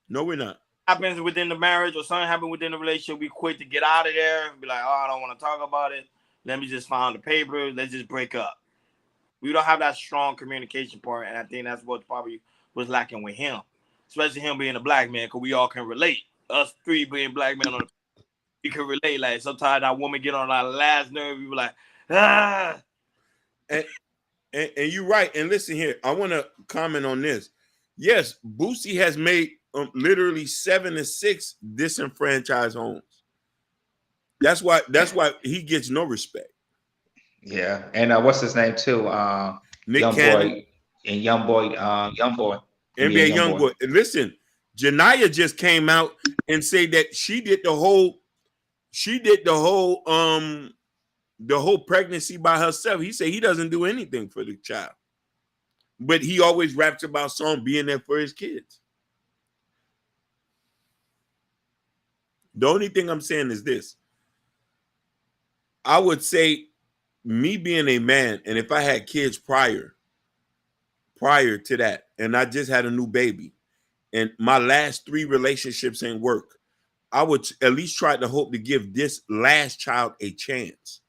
No, we're not.
Happens within the marriage or something happened within the relationship, we quick to get out of there and be like, oh, I don't want to talk about it. Let me just file the paper. Let's just break up. We don't have that strong communication part, and I think that's what probably was lacking with him, especially him being a black man, because we all can relate. Us 3 being black men, we can relate. Like sometimes that woman get on our last nerve, we were like, ah.
And you're right. And listen here, I want to comment on this. Yes, Boosie has made literally 7 to 6 disenfranchised homes. That's why he gets no respect.
Yeah, and what's his name too?
Nick
Young
Cannon.
Boy and Young Boy,
NBA Young Boy. Listen, Janiyah just came out and said that she did the whole pregnancy by herself. He said he doesn't do anything for the child, but he always raps about song being there for his kids. The only thing I'm saying is this. I would say, me being a man, and if I had kids prior to that, and I just had a new baby, and my last 3 relationships ain't work, I would at least try to hope to give this last child a chance.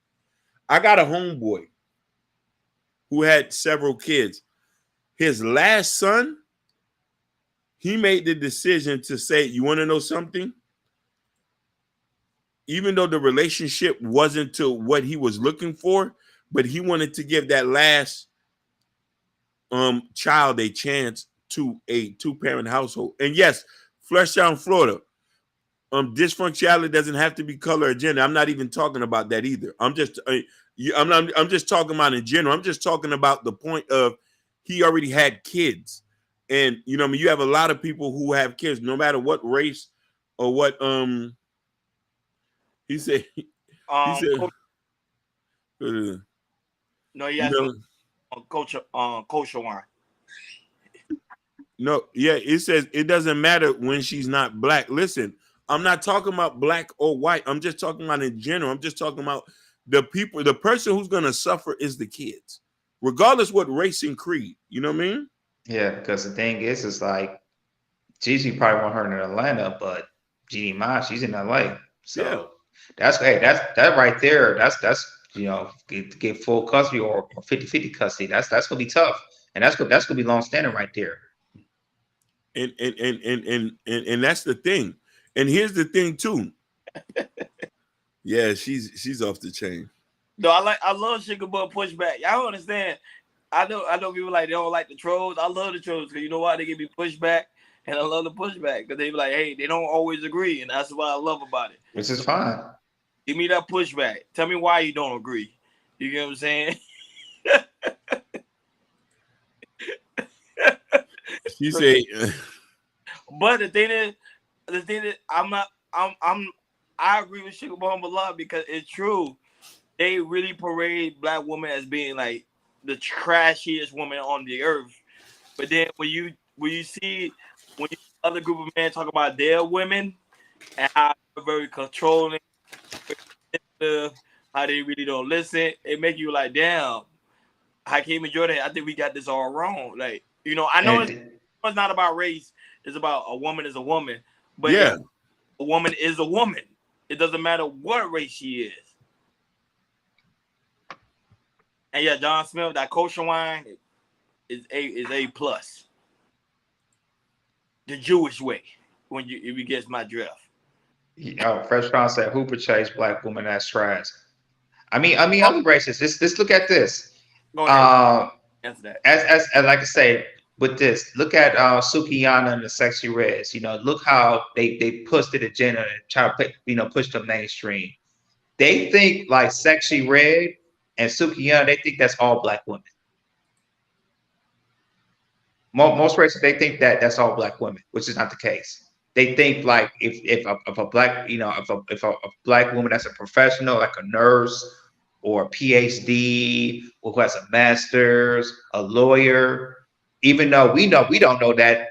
I got a homeboy who had several kids. His last son, he made the decision to say, you want to know something? Even though the relationship wasn't to what he was looking for, but he wanted to give that last child a chance to a 2-parent household. And yes, Fleshtown, Florida, dysfunctionality doesn't have to be color or gender. I'm not even talking about that either. I'm just talking about in general. I'm just talking about the point of he already had kids. And you have a lot of people who have kids, no matter what race or what he said.
No, yes, kosher wine.
No, yeah, it says it doesn't matter when she's not black. Listen, I'm not talking about black or white. I'm just talking about in general. I'm just talking about the person who's gonna suffer is the kids, regardless what race and creed. You know what I mean?
Yeah, because the thing is like Jeezy probably want her in Atlanta, but Jeannie Mai, she's in LA. So that's that right there. That's get full custody or 50-50 custody. That's gonna be tough, and that's gonna be long standing right there.
And that's the thing. And here's the thing too. Yeah, she's off the chain.
No, I love Sugar Butt pushback. Y'all don't understand. I know people like they don't like the trolls. I love the trolls because you know why they give me pushback. And I love the pushback because they be like, hey, they don't always agree, and that's what I love about it.
Which is fine.
Give me that pushback. Tell me why you don't agree. You get what I'm saying?
She say,
But the thing is, I agree with Sugar Bomb a lot because it's true. They really parade black women as being like the trashiest woman on the earth. But then when you see other group of men talk about their women and how they're very controlling, how they really don't listen, it make you like, damn, Hakeem and Jordan, I think we got this all wrong. Like, I know it's not about race, it's about a woman is a woman, but
yeah,
a woman is a woman. It doesn't matter what race she is. And yeah, John Smith, that kosher wine is A plus. The Jewish way, if you get my drift.
Fresh Crown said, "Who portrays black women as trash?" I mean, other races. Let's look at this.
Go ahead. Answer that.
As like I say, with this, look at Sukiyana and the Sexy Reds. Look how they pushed the agenda and try to push the mainstream. They think like Sexy Red and Sukiyana, they think that's all black women. Most races, they think that that's all black women, which is not the case. They think like if a black if a black woman that's a professional, like a nurse or a PhD or who has a master's, a lawyer, even though we don't know that,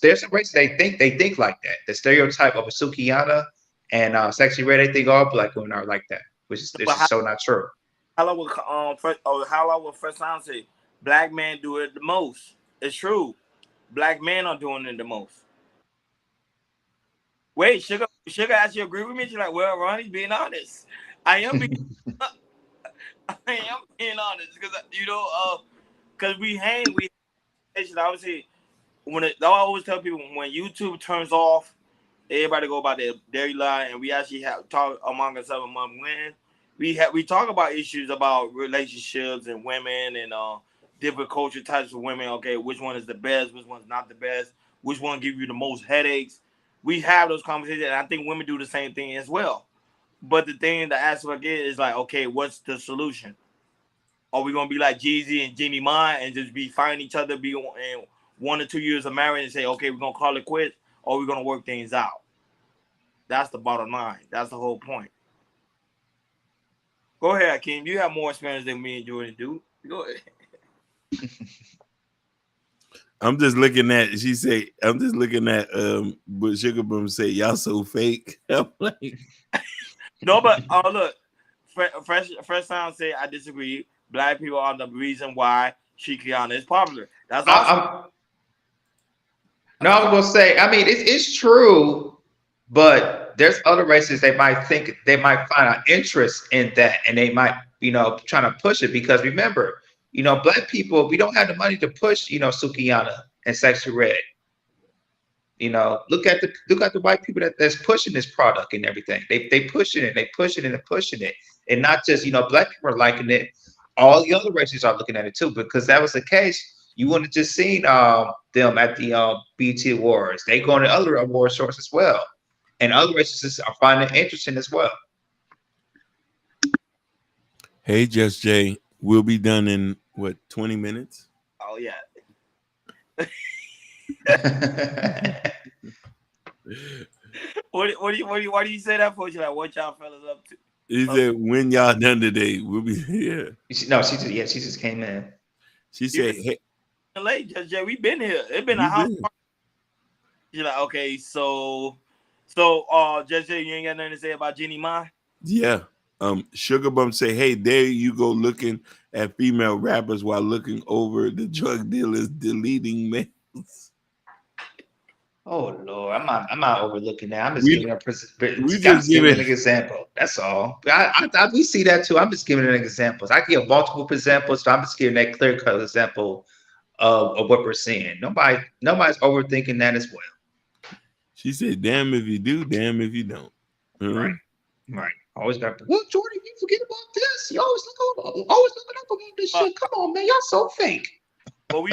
there's some races they think like that. The stereotype of a Sukiyana and Sexy Red, they think all black women are like that, which is so not true.
How I would first time say black men do it the most. It's true. Black men are doing it the most. Wait, Sugar actually agree with me? She's like, well, Ronnie's being honest. I am being honest because we obviously I always tell people when YouTube turns off, everybody go about their daily life, and we actually have talk among ourselves among women. We talk about issues about relationships and women and different culture types of women. Okay, which one is the best? Which one's not the best? Which one give you the most headaches? We have those conversations, and I think women do the same thing as well. But the aspect is like, okay, what's the solution? Are we gonna be like Jeezy and Jeannie Mai and just be finding each other, be in 1 or 2 years of marriage and say, okay, we're gonna call it quits, or we're gonna work things out? That's the bottom line. That's the whole point. Go ahead, Akeem. You have more experience than me and Jordan do. Go ahead.
I'm just looking at. She say, I'm just looking at. But Sugar Boom say, y'all so fake. I'm like,
no, but look, Fresh Sound say I disagree. Black people are the reason why Shikiana is popular. That's awesome.
No, I was gonna say. I mean, it's true, but there's other races they might find an interest in that, and they might trying to push it because remember, black people, we don't have the money to push Sukiyana and Sexy Red. Look at the white people that's pushing this product and everything. They pushing it, and not just black people are liking it. All the other races are looking at it too, because that was the case. You wouldn't have just seen them at the BT Awards. They go on to other award shows as well, and other races are finding it interesting as well.
hey, Just Jay, we'll be done in 20 minutes?
Oh yeah. Why do you say that for? You like what y'all fellas up to?
He said, when y'all done today, we'll be here.
No, she just came in.
She said, hey,
late, Just Jay, we've been here. It's been a house party. You're like, okay, so Just Jay, you ain't got nothing to say about Jeannie Mai?
Yeah. Sugar Bum say, hey, there you go looking at female rappers while looking over the drug dealers deleting mails.
Oh Lord, I'm not overlooking that. I'm just giving an example. That's all. We see that too. I'm just giving an example. I give multiple examples, so I'm just giving that clear-cut example of what we're seeing. Nobody's overthinking that as well.
She said, damn if you do, damn if you don't.
Right. Always got to, well, Jordan, you forget about this. You always looking up about this shit. Come on, man, y'all so fake.
Well, we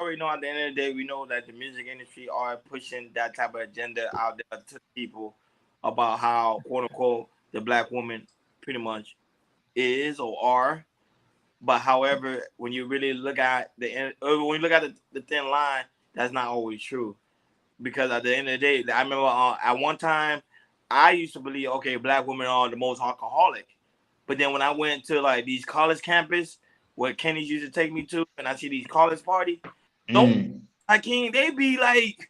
already know at the end of the day, we know that the music industry are pushing that type of agenda out there to people about how, quote unquote, the black woman pretty much is or are. But however, when you really look at when you look at the thin line, that's not always true. Because at the end of the day, I remember at one time, I used to believe, okay, black women are the most alcoholic. But then when I went to like these college campus where Kenny's used to take me to, and I see these college parties, don't
Mm.
I can't. They be like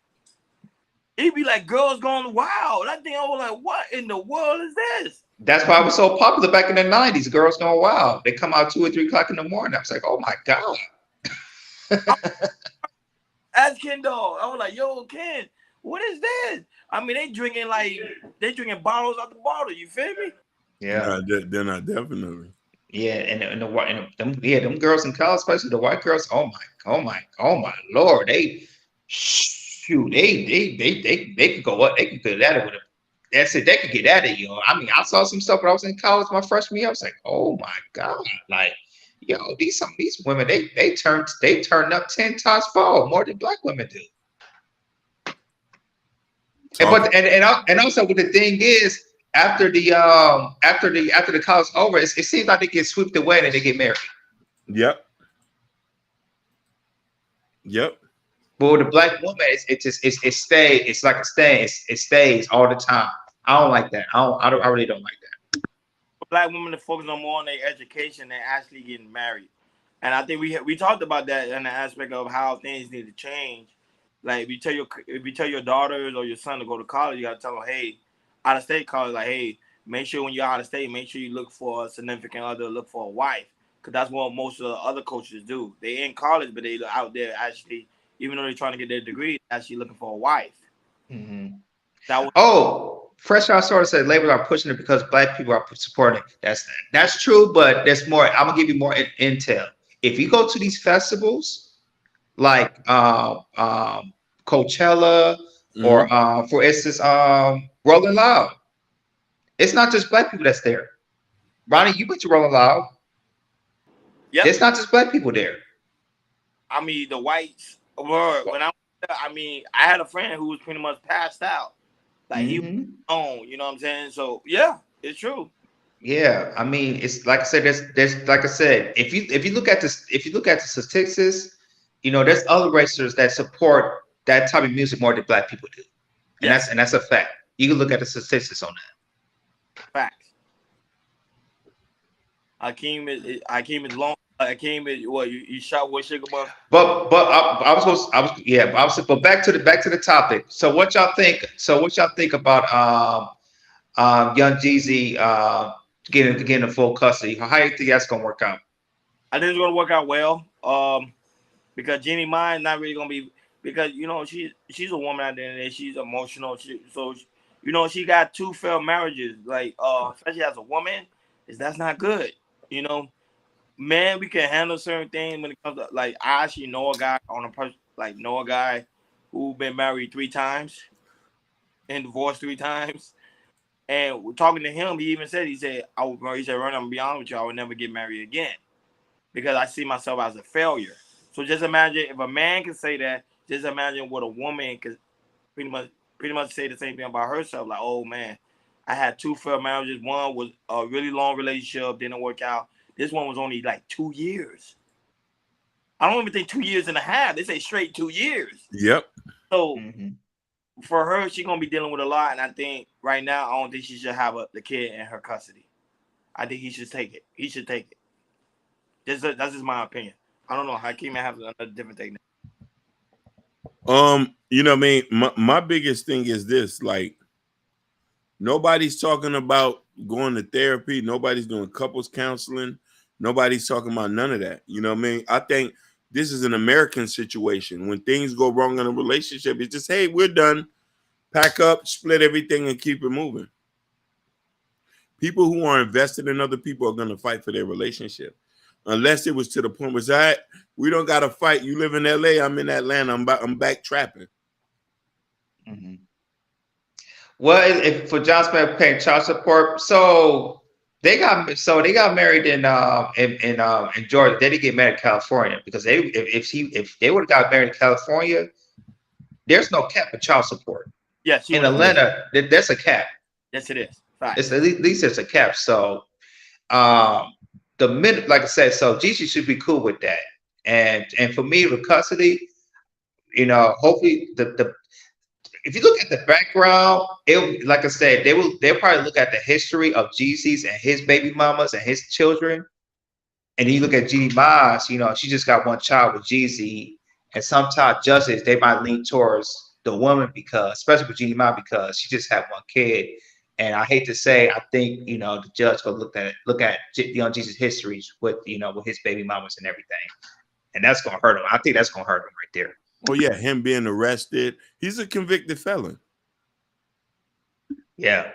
girls going wild. I think I was like, what in the world is this?
That's why it was so popular back in the 90s. Girls Going Wild. They come out 2 or 3 o'clock in the morning. I was like, oh my God.
As Ken dog, I was like, yo, Ken, what is this? I mean, they drinking bottles out the bottle. You feel me?
Yeah.
No, they're not definitely.
Yeah, them girls in college, especially the white girls. Oh my Lord, they could go up, they could get at it with them. That's it, they could get at it, you know. I mean, I saw some stuff when I was in college my freshman year. I was like, oh my God, like, yo, these women, they turned up 10 times more than black women do. And
Talk.
but and also what the thing is, after the college over, it seems like they get swept away and they get married.
Yep. Yep.
But with the black woman, it stays. It's like a stay. It stays all the time. I don't like that. I really don't like that.
Black women to focus on more on their education than actually getting married. And I think we talked about that in the aspect of how things need to change. Like if you tell your daughters or your son to go to college, you gotta tell them, hey, out of state college, like, hey, make sure when you're out of state, make sure you look for a significant other, look for a wife, because that's what most of the other coaches do. They in college, but they out there actually, even though they're trying to get their degree, actually looking for a wife.
Mm-hmm.
That was
Fresh Out Sort of said labels are pushing it because black people are supporting it. That's true, but there's more. I'm gonna give you more intel. If you go to these festivals like Coachella or
Mm-hmm.
for instance Rolling Loud, it's not just black people that's there. Ronnie, you went to Rolling Loud.
yep.
It's not just black people there.
I mean, the whites were when I mean, I had a friend who was pretty much passed out. Like he was
Mm-hmm.
on, you know what I'm saying? So yeah, it's true.
Yeah, I mean, it's like I said. There's like I said, if you look at this, if you look at the statistics, there's other racers that support that type of music more than black people do, and
Yes,
that's a fact. You can look at the statistics on that.
facts. Hakeem is long. Hakeem is what you shot with Sugar Buff.
But I was supposed I was yeah, but but back to the topic. So what y'all think? So what y'all think about young Jeezy getting full custody? How you think that's gonna work out?
I think it's gonna work out well. Because Jeannie Mai is not really gonna be because she's a woman at the end of the day. She's emotional. She got 2 failed marriages. Like especially as a woman, that's not good. You know, man, we can handle certain things when it comes to like I actually know a guy on a person like know a guy who been married 3 times and divorced 3 times. And talking to him, he even said he said Ron, I'm gonna be honest with you, I would never get married again because I see myself as a failure. So just imagine if a man can say that. Just imagine what a woman could pretty much say the same thing about herself. Like, oh man, I had 2 failed marriages. One was a really long relationship, didn't work out. This one was only like 2 years. I don't even think 2.5 years. They say straight 2 years.
Yep.
So
Mm-hmm.
for her, she's gonna be dealing with a lot. And I think right now, I don't think she should have the kid in her custody. I think he should take it. He should take it. That's just my opinion. I don't know. Hakeem may have another different thing.
What I mean, my biggest thing is this: like, nobody's talking about going to therapy. Nobody's doing couples counseling. Nobody's talking about none of that. You know what I mean? I think this is an American situation. When things go wrong in a relationship, it's just, hey, we're done. Pack up, split everything, and keep it moving. People who are invested in other people are going to fight for their relationship. Unless it was to the point where we don't got to fight. You live in LA, I'm in Atlanta. I'm back trapping.
Mm-hmm. Well, if for John Smith paying child support, so They got married in Georgia. They didn't get married in California because if they would have got married in California, there's no cap for child support.
Yes, she
In
would have.
Atlanta, there's a cap.
Yes, it is. Fact.
It's at least there's a cap. So um the minute, like I said, so Gigi should be cool with that. And for me with custody, hopefully the if you look at the background, it like I said, they'll probably look at the history of Jeezy's and his baby mamas and his children. And then you look at Jeannie Mai, she just got one child with Jeezy. And sometimes judges, they might lean towards the woman because, especially with Jeannie Mai, because she just had one kid. And I hate to say, I think, the judge will look at Jesus' histories with his baby mamas and everything. And that's going to hurt him. I think that's going to hurt him right there.
Oh yeah, him being arrested. He's a convicted felon.
Yeah.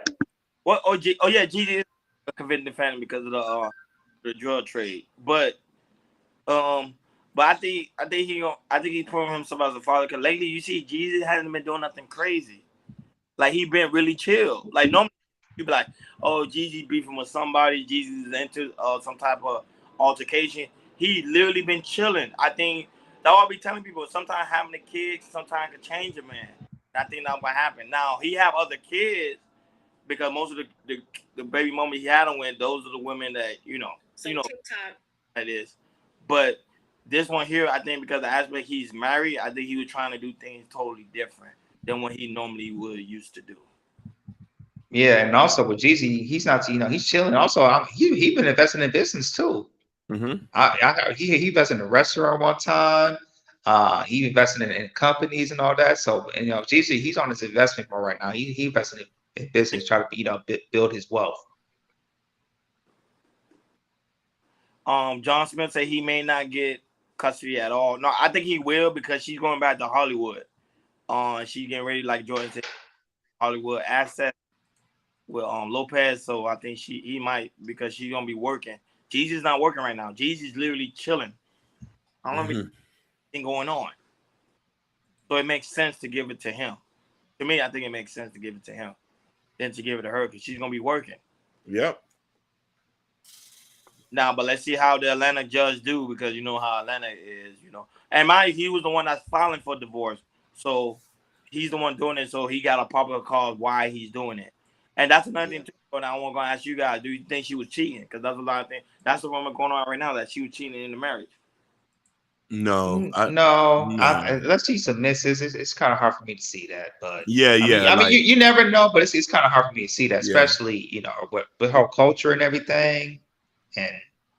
Well, yeah, Jeezy is a convicted felon because of the drug trade. But I think he proven himself as a father. Cause lately you see Jeezy hasn't been doing nothing crazy. Like he been really chill. Like normally you be like, oh, Jeezy beefing with somebody. Jeezy is into some type of altercation. He literally been chilling. I think that's why I be telling people. Sometimes having a kid sometimes can change a man. I think that's what happened. Now he have other kids because most of the baby mama he had them with, those are the women that that is. But this one here, I think because of the aspect he's married, I think he was trying to do things totally different than what he normally would used to do.
Yeah, and also with Jeezy, he's not, he's chilling. Also, he been investing in business too.
Mm-hmm.
He invested in a restaurant one time. He invested in companies and all that. So, Jeezy, he's on his investment mode right now. He invested in business, try to build his wealth.
John Smith said he may not get custody at all. No, I think he will because she's going back to Hollywood. She's getting ready, like Jordan said, Hollywood asset with Lopez. So I think he might because she's gonna be working. Jeezy's not working right now. Jeezy's literally chilling. I don't know anything going on. So it makes sense to give it to him. To me, I think it makes sense to give it to him than to give it to her because she's gonna be working.
Yep.
Now, but let's see how the Atlanta judge do because you know how Atlanta is, And he was the one that's filing for divorce, so he's the one doing it. So he got a popular cause why he's doing it, and that's another thing too. But I want to ask you guys: do you think she was cheating? Because that's a lot of things. That's the rumor going on right now that she was cheating in the marriage.
No,
let's see submissive. It's kind of hard for me to see that, but
yeah.
I mean, you never know, but it's kind of hard for me to see that, especially with her culture and everything. And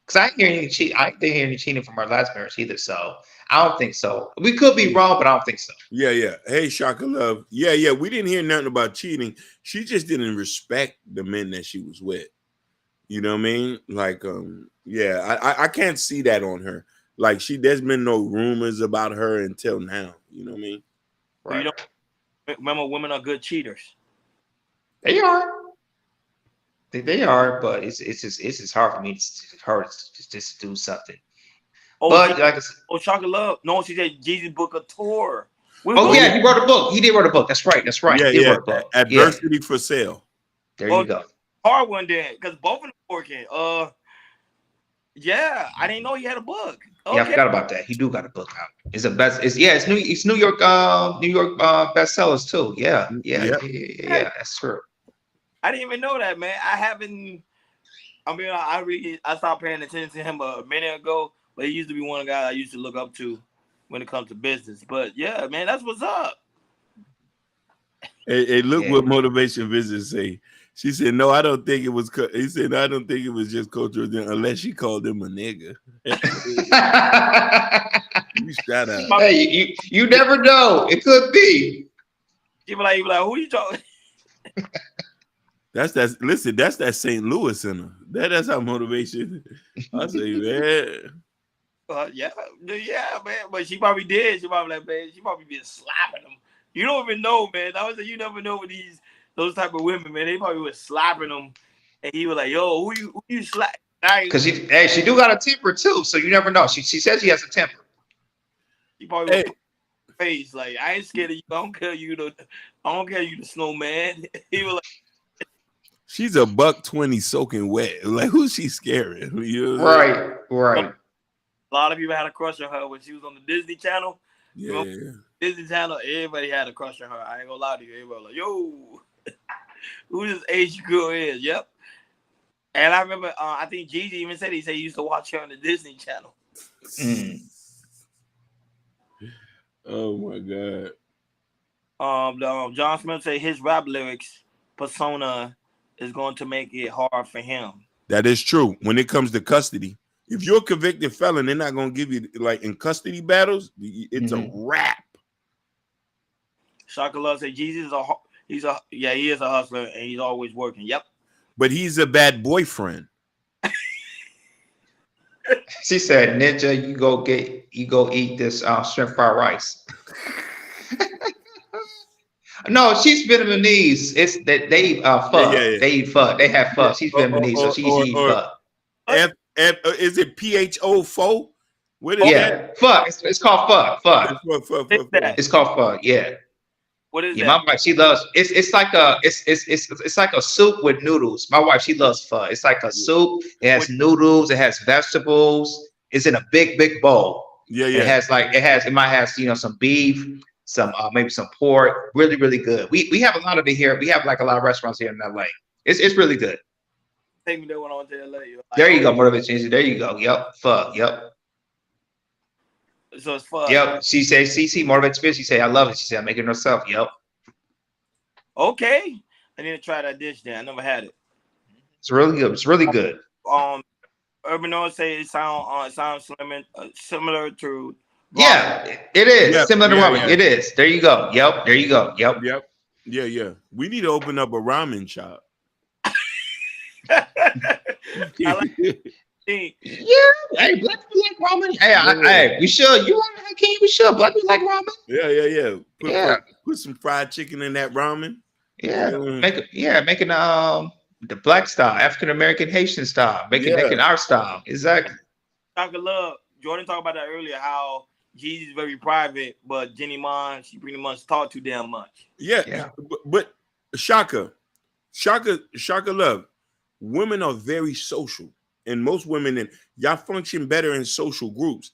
because I didn't hear any cheating from our last marriage either, so I don't think so. We could be wrong, but I don't think so.
Yeah. Hey, Shaka Love. Yeah. We didn't hear nothing about cheating. She just didn't respect the men that she was with. You know what I mean? Like, I can't see that on her. Like, there's been no rumors about her until now. You know what I mean?
Right. You remember, women are good cheaters.
They are. They are, but it's just hard for me to just do something. But like I said,
Shaka Love. No, she said Jeezy book a tour.
He wrote a book. He did write a book. That's right.
Yeah,
he wrote a book.
Adversity for Sale.
There you go.
Hard one then, because both of them working. Yeah, I didn't know he had a book. Okay.
Yeah, I forgot about that. He do got a book out. It's a best. It's New York bestsellers too. Yeah. That's true.
I didn't even know that, man. I stopped paying attention to him a minute ago, but he used to be one of the guys I used to look up to when it comes to business. But yeah, man, that's what's up.
Hey, look what Motivation Business say. She said, "No, I don't think it was." He said, "I don't think it was just cultural, unless she called him a nigga." You shut up.
Hey, you never know. It could be.
You be like, who you talking?
That's that St. Louis in her. That's how Motivation. I say, man.
Yeah, man. But she probably did. She probably man. She probably been slapping him. You don't even know, man. I was like, you never know with those type of women, man. They probably was slapping him, and he was like, "Yo, who you slap?"
Because she do got a temper too, so you never know. She says she has a temper.
He probably face like, "I ain't scared of you. I don't care you the snowman." He was like,
She's a $120 soaking wet. Like, who's she scaring? You know what I'm saying?
Right.
A lot of people had a crush on her when she was on the Disney Channel.
Yeah.
Disney Channel, everybody had a crush on her. I ain't gonna lie to you. Everybody was like, yo, who this Asian girl is? Yep. And I remember, I think Jeezy even said he used to watch her on the Disney Channel.
Mm.
Oh my God.
John Smith said his rap lyrics persona is going to make it hard for him.
That is true. When it comes to custody, if you're a convicted felon, they're not gonna give you, like, in custody battles. It's a wrap.
Shaka Love said Jeezy is he is a hustler and he's always working. Yep.
But he's a bad boyfriend.
She said, "Ninja, you go eat this shrimp fried rice." No, she's Vietnamese. It's that they eat pho.
Yeah.
They eat pho. They have pho. She's Vietnamese, so she eat pho.
Is it PHO pho? What is that?
Pho. It's called pho. Pho.
It's
called pho. Yeah.
What is
Yeah,
that?
my wife, she loves it's like a soup with noodles. My wife, she loves pho. It's like a soup. It has noodles, it has vegetables. It's in a big bowl.
Yeah.
And it might have some beef, some maybe some pork. Really, really good. We have a lot of it here. We have like a lot of restaurants here in LA. It's really good.
Take me there when I went to LA.
There you go, Motivation. There you go. Yep. Pho. Yep.
So it's fun.
Yep. She says, CC Motivation. She said, I love it. She said, I'm making it herself. Yep.
Okay. I need to try that dish then. I never had it.
It's really good. It's really good.
Urban Noah say it sounds similar to ramen.
Yeah, it is.
Yep.
Similar to ramen.
Yeah.
It is. There you go. Yep. There you go. Yep.
Yeah. We need to open up a ramen shop.
I like
Yeah. Hey, black people like ramen. Hey, we should. You want to King? We should. Black people like ramen.
Yeah. Put some fried chicken in that ramen.
Yeah. Making the black style, African American Haitian style, making our style. Exactly.
Dr. Love, Jordan talked about that earlier, how Jeezy's very private, but Jeannie Mai, she pretty much talk too damn much.
Yeah. But Shaka Love, women are very social. And most women, and y'all function better in social groups.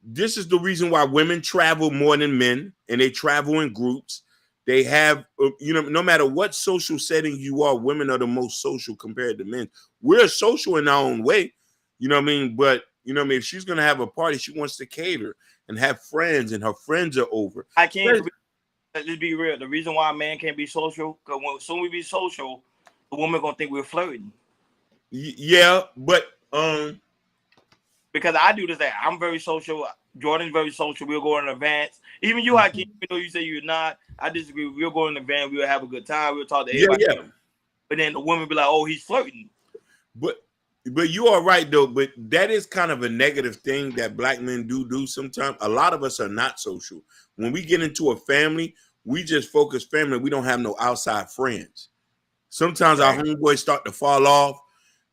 This is the reason why women travel more than men, and they travel in groups. They have, no matter what social setting you are, women are the most social compared to men. We're social in our own way, you know what I mean? But, if she's going to have a party, she wants to cater and have friends, and her friends are over.
I can't, let's be real. The reason why a man can't be social, because when soon we be social, the woman going to think we're flirting.
Yeah, but
because I do this. I'm very social. Jordan's very social. We'll go in advance. Even you, Hakeem, even though you say you're not, I disagree. We'll go in advance. We'll have a good time. We'll talk to everybody.
Yeah.
But then the woman be like, "Oh, he's flirting."
But you are right though. But that is kind of a negative thing that black men do sometimes. A lot of us are not social. When we get into a family, we just focus family. We don't have no outside friends. Sometimes our homeboys start to fall off.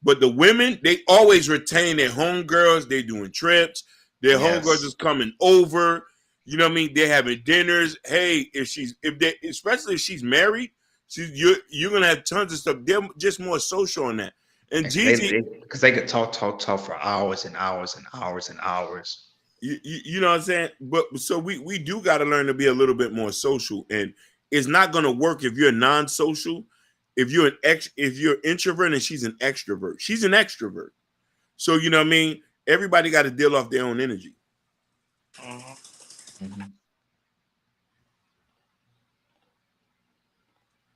But the women, they always retain their homegirls. They're doing trips. Their homegirls is coming over. You know what I mean? They're having dinners. Hey, especially if she's married, you're gonna have tons of stuff. They're just more social on that. And Jeezy,
because they could talk for hours and hours and hours and hours.
You know what I'm saying? But so we do got to learn to be a little bit more social, and it's not gonna work if you're non-social. If you're introvert and she's an extrovert, she's an extrovert. So you know what I mean? Everybody got to deal off their own energy.
Mm-hmm.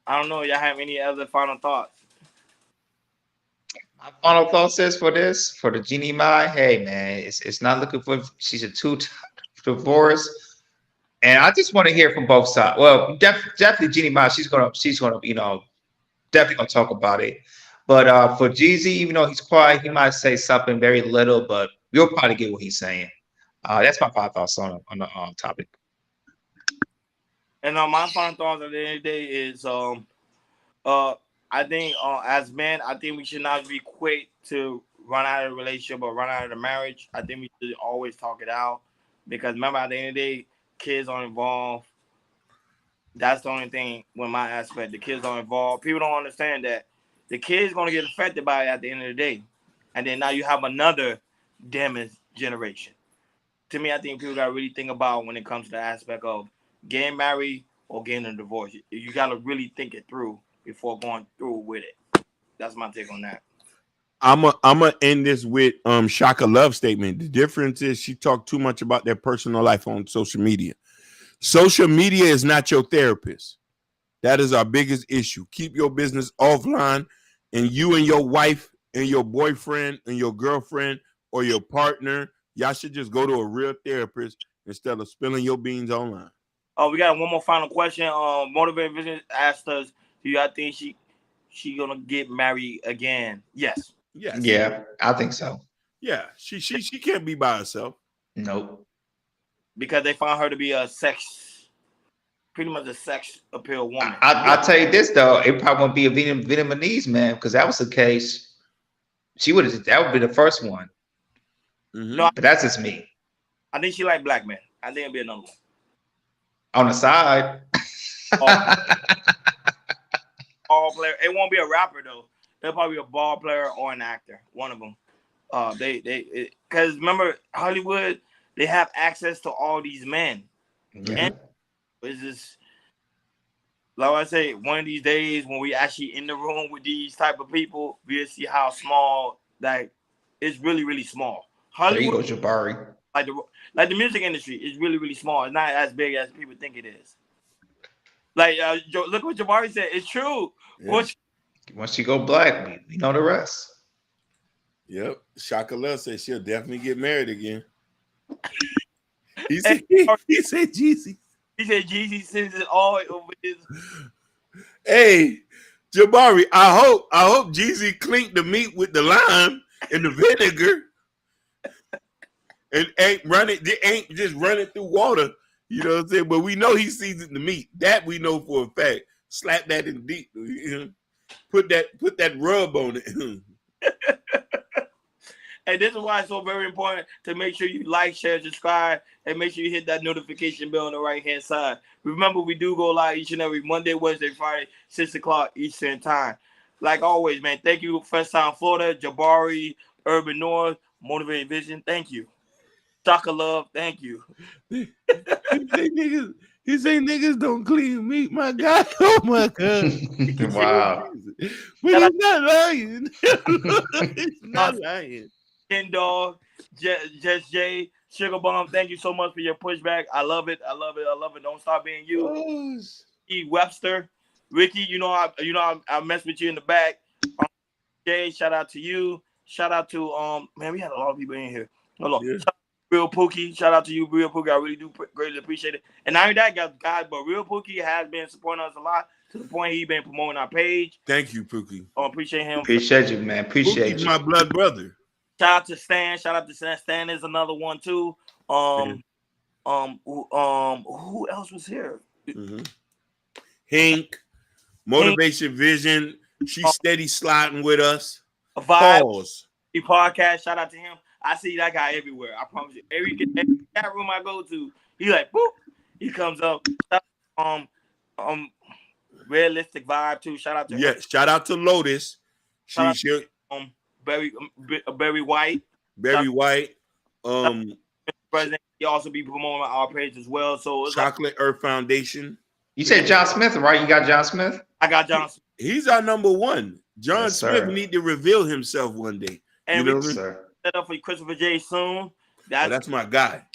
I don't know. Y'all have any other final thoughts?
My final thoughts is for the Jeannie Mai. Hey man, it's not looking for. She's a two-time divorce, and I just want to hear from both sides. Well, definitely Jeannie Mai. She's gonna definitely gonna talk about it. But for Jeezy, even though he's quiet, he might say something very little, but we'll probably get what he's saying. That's my final thoughts on the topic.
And my final thoughts at the end of the day is, I think as men, I think we should not be quick to run out of the relationship or run out of the marriage. I think we should always talk it out, because remember, at the end of the day, kids are involved. That's the only thing with my aspect. The kids are involved. People don't understand that the kid's gonna get affected by it at the end of the day, and then now you have another damaged generation. To me, I think people gotta really think about when it comes to the aspect of getting married or getting a divorce. You gotta really think it through before going through with it. That's my take on that.
I'm gonna end this with Shaka Love statement. The difference is she talked too much about their personal life on social media. Social media is not your therapist. That is our biggest issue. Keep your business offline, and you and your wife and your boyfriend and your girlfriend or your partner, y'all should just go to a real therapist instead of spilling your beans online.
Oh, we got one more final question. Motivated Vision asked us, do y'all think she gonna get married again? Yes.
Yes.
Yeah, I think so.
Yeah. She can't be by herself.
Nope.
Because they found her to be pretty much a sex appeal woman.
I'll tell you this though, it probably won't be a Vietnamese man because that was the case. That would be the first one.
Mm-hmm.
No,
But that's just me.
I think she like black men. I think it'll be another one.
On the side.
Ball player. It won't be a rapper though. They'll probably be a ball player or an actor. One of them. Because remember Hollywood, they have access to all these men.
Yeah.
And it's just like I say, one of these days when we actually in the room with these type of people, we'll see how small it's really, really small.
There you
Hollywood,
go, Jabari.
like the music industry is really, really small. It's not as big as people think it is. Like look what Jabari said. It's true.
Yeah.
Once you go black, we know the rest.
Yep. Shaka Love said she'll definitely get married again. He said Jeezy.
He said Jeezy sends it all over his.
Hey, Jabari, I hope Jeezy clinked the meat with the lime and the vinegar and ain't just running through water. You know what I'm saying? But we know he seasoned the meat. That we know for a fact. Slap that in deep. You know? Put that rub on it.
And this is why it's so very important to make sure you like, share, subscribe, and make sure you hit that notification bell on the right-hand side. Remember, we do go live each and every Monday, Wednesday, Friday, 6 o'clock Eastern time. Like always, man, thank you, First Time Florida, Jabari, Urban North, Motivated Vision, thank you. Shaka Love, thank you.
He say niggas don't clean meat, my God. Oh my God.
Wow.
But he's not lying. He's not lying.
Ken Dog, Just Jay, Sugar Bomb, thank you so much for your pushback. I love it. I love it. I love it. Don't stop being you.
Oh.
E. Webster, Ricky, I mess with you in the back. Jay, shout out to you. Shout out to man, we had a lot of people in here. Hold on.
Yeah.
Shout out to Real Pookie. Shout out to you, Real Pookie. I really do greatly appreciate it. And not only that, guys, but Real Pookie has been supporting us a lot to the point he's been promoting our page.
Thank you, Pookie.
Appreciate him.
Appreciate you, man. Appreciate
Pookie's
you.
my blood brother.
Shout out to Stan. Shout out to Stan. Stan is another one too. Who else was here?
Mm-hmm. Hank, Motivation Vision. She's steady sliding with us.
A Vibe.
Pause.
Podcast. Shout out to him. I see that guy everywhere. I promise you. Every chat room I go to, he like boop. He comes up. Realistic Vibe too. Shout out to
her. Shout out to Lotus.
She's Barry White.
Barry White.
President. He also be promoting our page as well. So it's
Chocolate Earth Foundation.
You said John Smith, right? You got John Smith?
I got John Smith.
He's our number one. John Smith need to reveal himself one day.
And we set up for Christopher J soon.
That's my guy.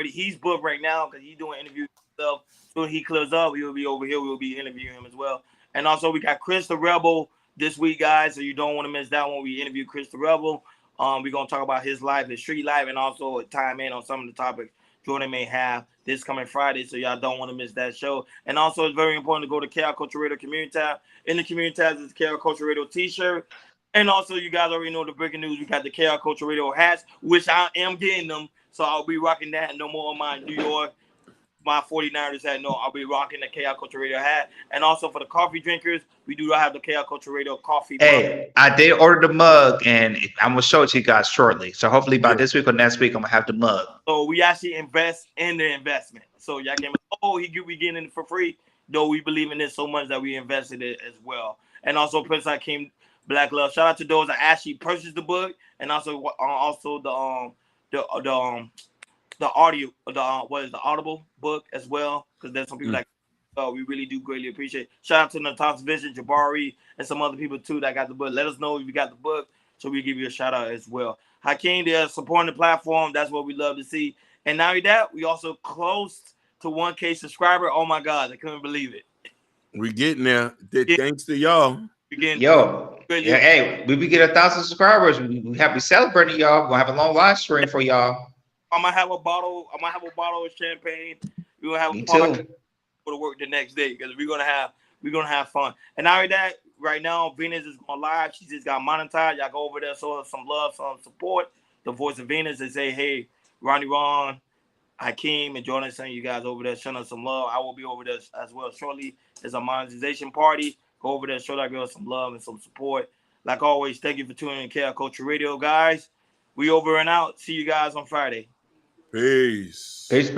He's booked right now because he's doing interviews himself. Soon he clears up, he will be over here. We'll be interviewing him as well. And also we got Chris the Rebel this week, guys. So you don't want to miss that one. We interview Chris the Rebel. We're gonna talk about his life, his street life, and also time in on some of the topics Jordan may have this coming Friday. So y'all don't want to miss that show. And also it's very important to go to KR Culture Radio Community Tab. In the Community Tab is KR Culture Radio t-shirt. And also you guys already know the breaking news. We got the KR Culture Radio hats, which I am getting them. So I'll be rocking that. No more of my New York, my 49ers hat. No, I'll be rocking the KR Culture Radio hat. And also for the coffee drinkers, we do have the KR Culture Radio coffee
mug. I did order the mug, and I'm going to show it to you guys shortly. So hopefully by this week or next week, I'm going to have the mug.
So we actually invest in the investment. So y'all can, we getting it for free. Though we believe in this so much that we invested it as well. And also Prince Hakeem Black Love. Shout out to those that actually purchased the book, and also the audio, the Audible book as well, because there's some people that we really do greatly appreciate. Shout out to Natasha Vision, Jabari, and some other people too that got the book. Let us know if you got the book, so we give you a shout out as well. Hakeem, they're supporting the platform. That's what we love to see. And not only that, we also close to 1K subscriber. Oh my God, I couldn't believe it.
We getting there. Thanks to y'all.
Yo, yeah, hey, we get 1,000 subscribers. We happy celebrating y'all. We're gonna have a long live stream for y'all.
I might have a bottle of champagne. We're gonna have
Me
a party
too.
go to work the next day because we're gonna have fun. And not only that, right now Venus is going live. She just got monetized. Y'all go over there, show her some love, some support. The Voice of Venus, and say, hey, Ron, Hakeem, and Jordan, send you guys over there, showing us some love. I will be over there as well shortly. There's a monetization party. Go over there, show that girl some love and some support. Like always, thank you for tuning in KL Culture Radio, guys. We over and out. See you guys on Friday.
Peace.
Peace.